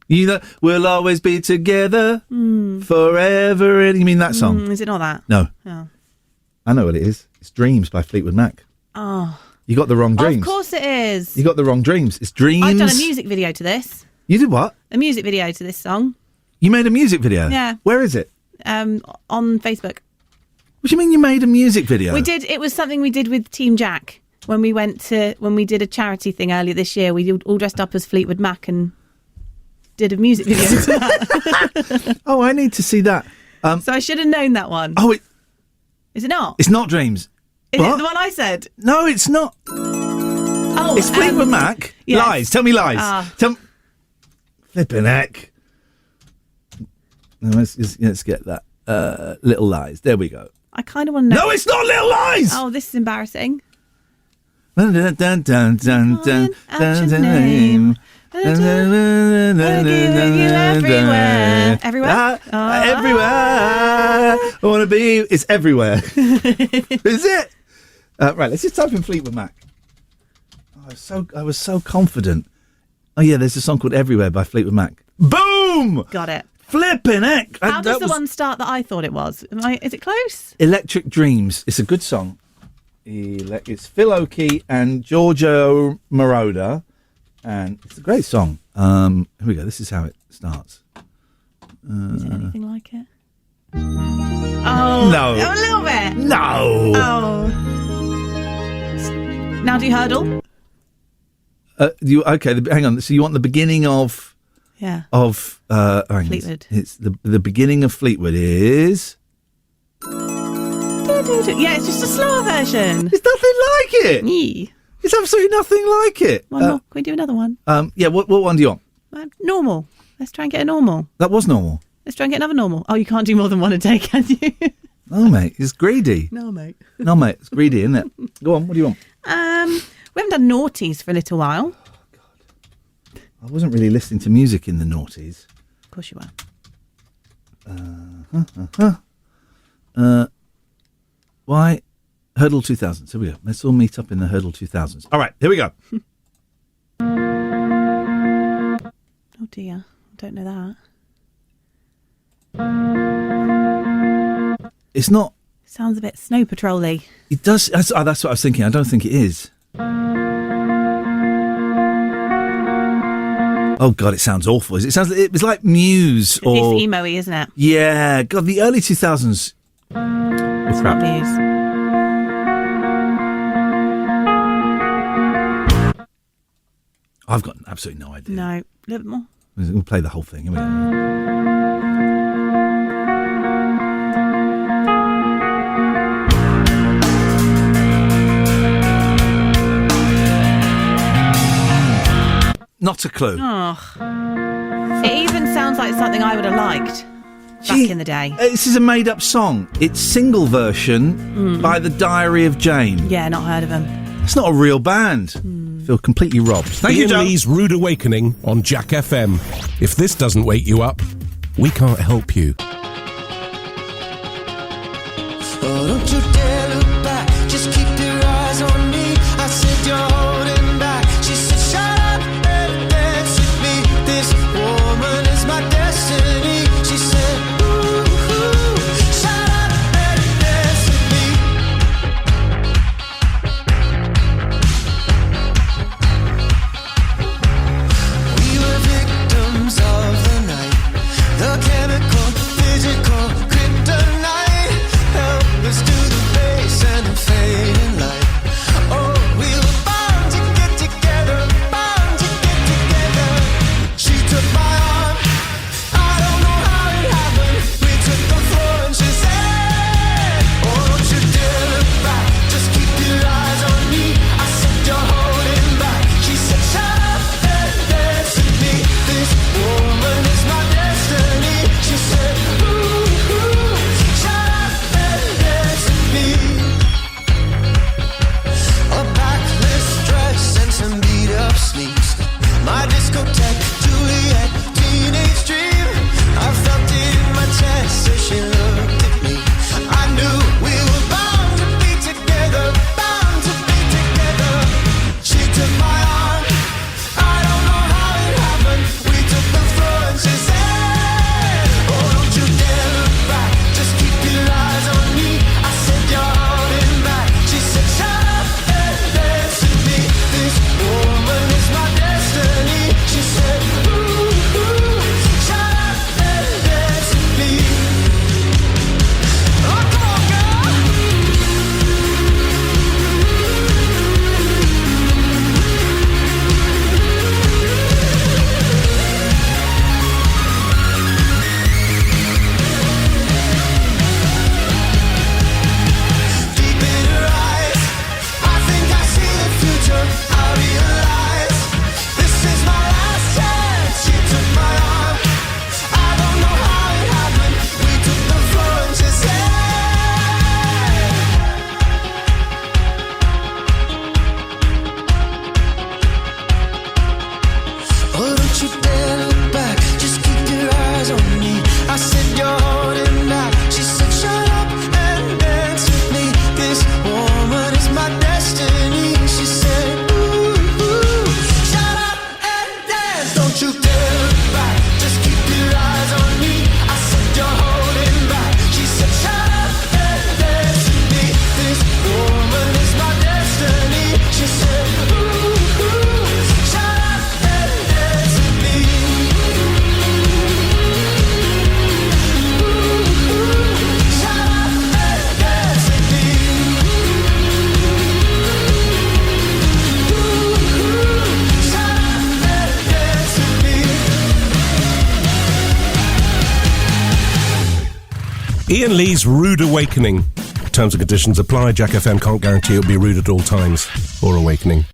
We'll always be together forever. You mean that song? Is it not that? No. Oh. I know what it is. It's Dreams by Fleetwood Mac. Oh. You got the wrong Dreams. Of course it is. You got the wrong Dreams. It's Dreams. I've done a music video to this. You did what? A music video to this song. You made a music video? Yeah. Where is it? On Facebook. What do you mean you made a music video? We did. It was something we did with Team Jack when we did a charity thing earlier this year. We all dressed up as Fleetwood Mac and did a music video to that. Oh, I need to see that. So I should have known that one. Oh, is it not? It's not Dreams. Is it the one I said? No, it's not. Oh, it's Fleetwood Mac. Yes. Lies. Tell me lies. Flippin' heck. No, let's get that. Little Lies. There we go. I kind of want to know. No, it's not Little Lies. Oh, this is embarrassing. Dun, dun, dun, dun, dun, dun, dun, dun, name. Everywhere. Everywhere. I want to be. It's everywhere. Is it? Right. Let's just type in Fleetwood Mac. Oh, I was so confident. Oh yeah, there's a song called Everywhere by Fleetwood Mac. Boom! Got it. Flippin' heck! How does the one start that I thought it was? Is it close? Electric Dreams. It's a good song. It's Phil Oakey and Giorgio Moroder, and it's a great song. Here we go. This is how it starts. Is it anything like it? Oh no! A little bit. No! Oh. Now do you Hurdle? Hang on. So you want the beginning of? Yeah. Of Fleetwood. It's the beginning of Fleetwood is. Yeah, it's just a slower version. It's nothing like it. Yeah. It's absolutely nothing like it. One more. Can we do another one? Yeah. What one do you want? Normal. Let's try and get a normal. That was normal. Let's try and get another normal. Oh, you can't do more than one a day, can you? No, mate. It's greedy. No, mate. No, mate. It's greedy, isn't it? Go on. What do you want? We haven't done naughties for a little while. Oh, God. I wasn't really listening to music in the noughties. Of course you were. Why? Hurdle 2000s. Here we go. Let's all meet up in the Hurdle 2000s. All right, here we go. Oh dear, I don't know that. It's not. Sounds a bit Snow Patrol-y. It does. That's what I was thinking. I don't think it is. Oh God, it sounds awful. It sounds. It was like Muse or. It's emo-y, isn't it? Yeah. God, the early 2000s. It's not Muse. I've got absolutely no idea. No, a little bit more. We'll play the whole thing. Here we go. Not a clue. Oh. It even sounds like something I would have liked back in the day. This is a made-up song. It's single version by The Diary of Jane. Yeah, not heard of them. It's not a real band. Feel completely robbed. Thank you, Iain Joe. Lee's Rude Awakening on Jack FM. If this doesn't wake you up, we can't help you. Oh, don't you dare look back, just keep your eyes on me. I said you're holding back. She said shut up and dance with me. This woman is my destiny. She said ooh, shut up and dance with me. We were victims of the night, the chemical, physical, kryptonite. Help us to the base and the fading light. Oh, we were bound to get together, bound to get together. She took my arm, I don't know how it happened. We took the floor and she said, oh, don't you dare look back, just keep your eyes on me. I said you're holding back. She said shut up and dance with me. This woman is my destiny. She said ooh, shut up and dance with me. A backless dress and some beat up sneaks. My discotheque, Juliet, teenage dream. I felt it in my chest as she looked at me. I knew we were bound to be together, bound to be together. She took my arm, I don't know how it happened. We took the floor and she said, oh, don't you dare look back, just keep your eyes on me. I said you're holding back. She said shut up and dance with me. This woman is my destiny. She said ooh, shut up and dance with me. Oh, come on, girl. Deep in her eyes, I think I see the future. I realize this is my last chance. She took my arm, I don't know how it happened. We took the floor and she said, oh, don't you dare look back, just keep your eyes on me. I said you're holding back. She said shut up and dance with me. This woman is my destiny. She said ooh, shut up and dance. Don't you dare look back, just keep your eyes on me. I said you're holding back. She said shut up and dance with me. This woman is my destiny. She said ooh, shut up and dance with me. Shut up and dance with me. Shut up and dance with me. Iain Lee's Rude Awakening. Terms and conditions apply. Jack FM can't guarantee it'll be rude at all times or awakening.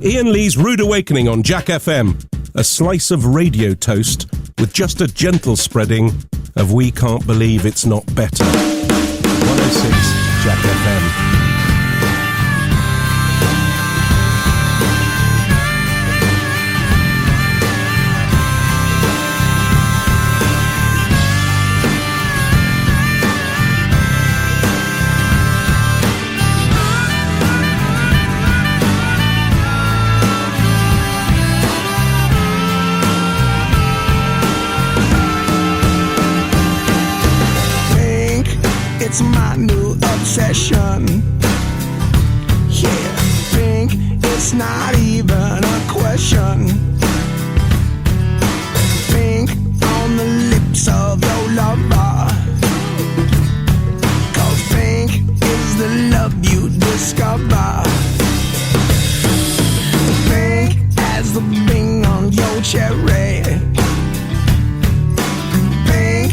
Iain Lee's Rude Awakening on Jack FM. A slice of radio toast with just a gentle spreading of We Can't Believe It's Not Better. 106 Jack FM. It's my new obsession. Yeah, think it's not even a question. Think on the lips of your lover. 'Cause think is the love you discover. Think as the bing on your cherry. Think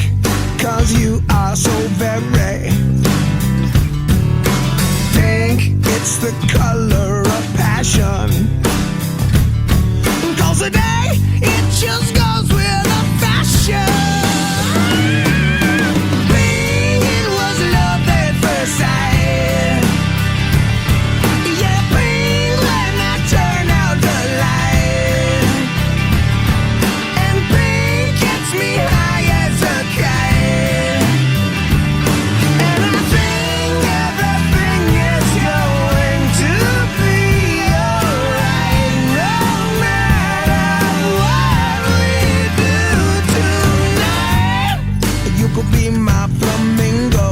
'cause you are so very. Think it's the color of passion. 'Cause today it just goes with the fashion. Think it was love at first sight. Yeah, think when I turn out the light. And think gets me high as a kite. And I think everything is going to be alright, no matter what we do tonight. You could be my flamingo.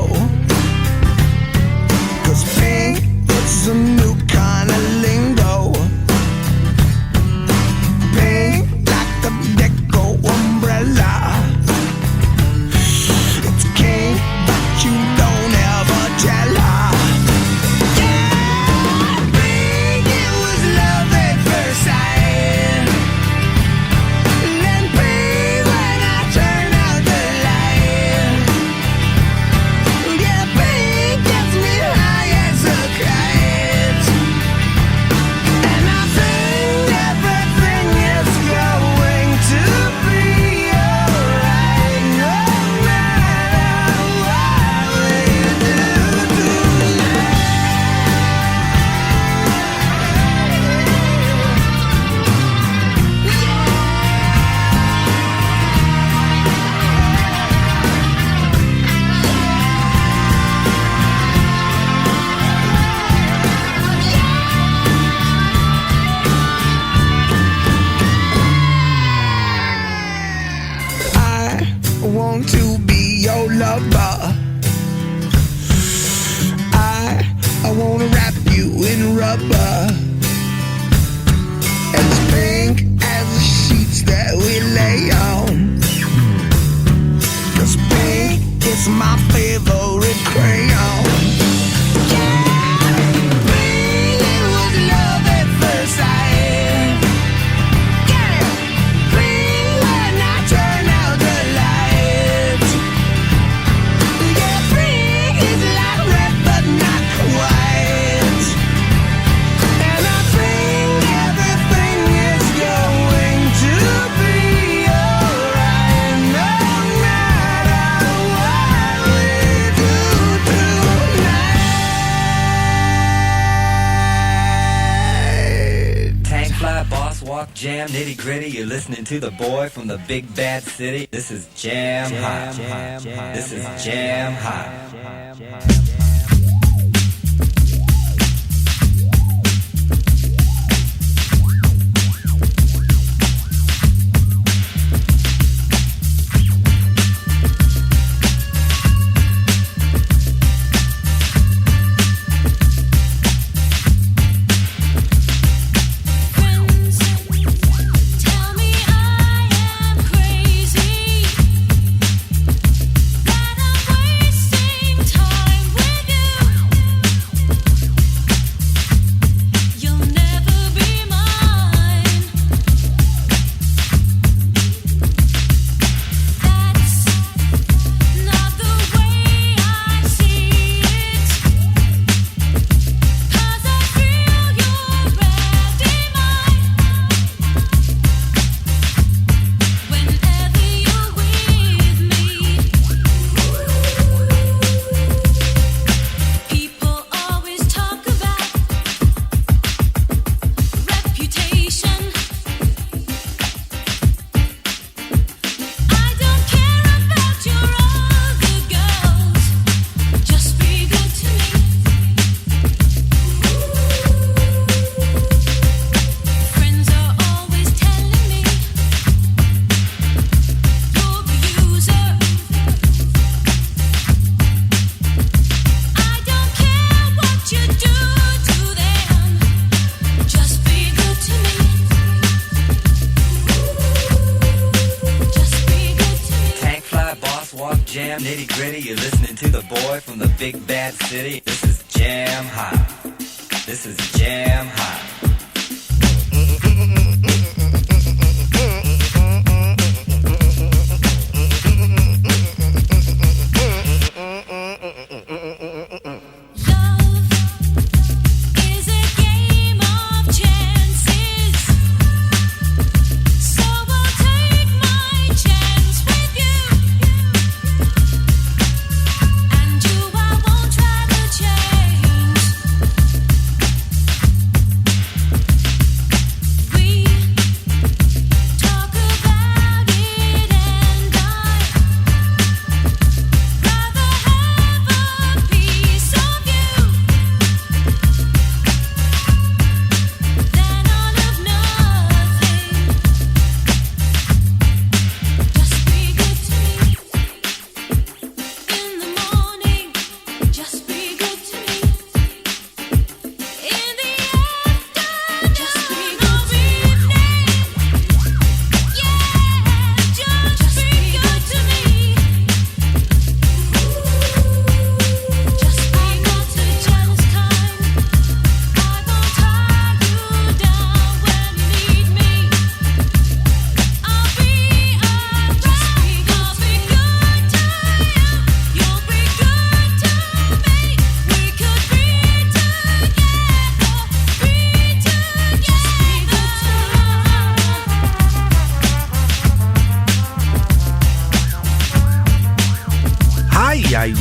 'Cause pink, it's a new kind of lingo. Pink like a deco umbrella. It's king, but you don't ever tell her. Yeah, pink, it was love at first sight. Then pink when I turn out the light. Yeah, pink gets me high as a kite. And I think everything is going to be alright, no matter what we do tonight. I want to be your lover. I want to wrap you in rubber. As pink as the sheets that we lay on. 'Cause pink is my favorite crayon. Yeah, pink, it was love at first sight. Get it? Pink when I turn out the lights. Yeah, pink is like red but not quite. And I think everything is going to be alright, no matter what we do tonight. Tank fly, boss walk, jam, nitty gritty. You're listening to the boy from the big bad city. This is Jam Hot. This is Jam Hot. Tell me I am crazy, that I'm wasting time with jam nitty gritty. You're listening to the boy from the big bad city. This is Jam Hot. This is Jam Hot.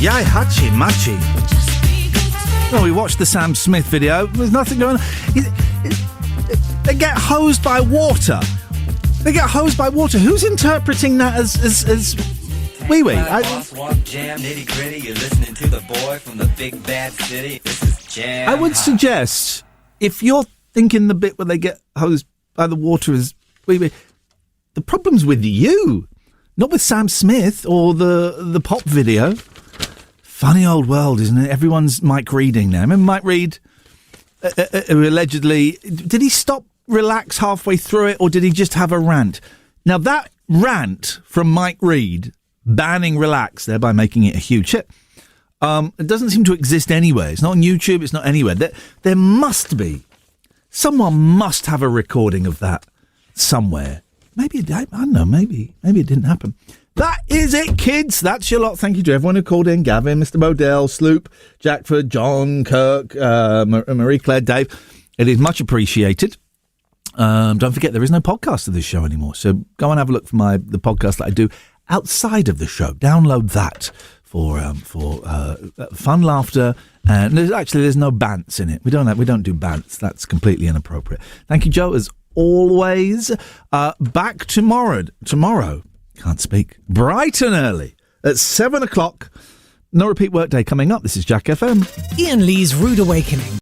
Yay, hachi machi. Well, we watched the Sam Smith video. There's nothing going on. They get hosed by water. They get hosed by water. Who's interpreting that as wee-wee? Jam nitty gritty. You're listening to the boy from the big bad city. This is Jam I would suggest, if you're thinking the bit where they get hosed by the water is wee-wee, the problem's with you, not with Sam Smith or the pop video. Funny old world, isn't it? Everyone's Mike Reading now. Remember Mike Reid, who allegedly... Did he stop Relax halfway through it, or did he just have a rant? Now, that rant from Mike Reid, banning Relax, thereby making it a huge hit, it doesn't seem to exist anywhere. It's not on YouTube, it's not anywhere. There must be. Someone must have a recording of that somewhere. Maybe, I don't know, maybe it didn't happen. That is it, kids. That's your lot. Thank you to everyone who called in. Gavin, Mr. Bodell, Sloop, Jackford, John, Kirk, Marie-Claire, Dave. It is much appreciated. Don't forget, there is no podcast of this show anymore. So go and have a look for the podcast that I do outside of the show. Download that for fun, laughter. And there's no bants in it. We don't do bants. That's completely inappropriate. Thank you, Joe, as always. Back tomorrow. Can't speak. Bright and early at 7 o'clock. No repeat workday coming up. This is Jack FM. Iain Lee's Rude Awakening.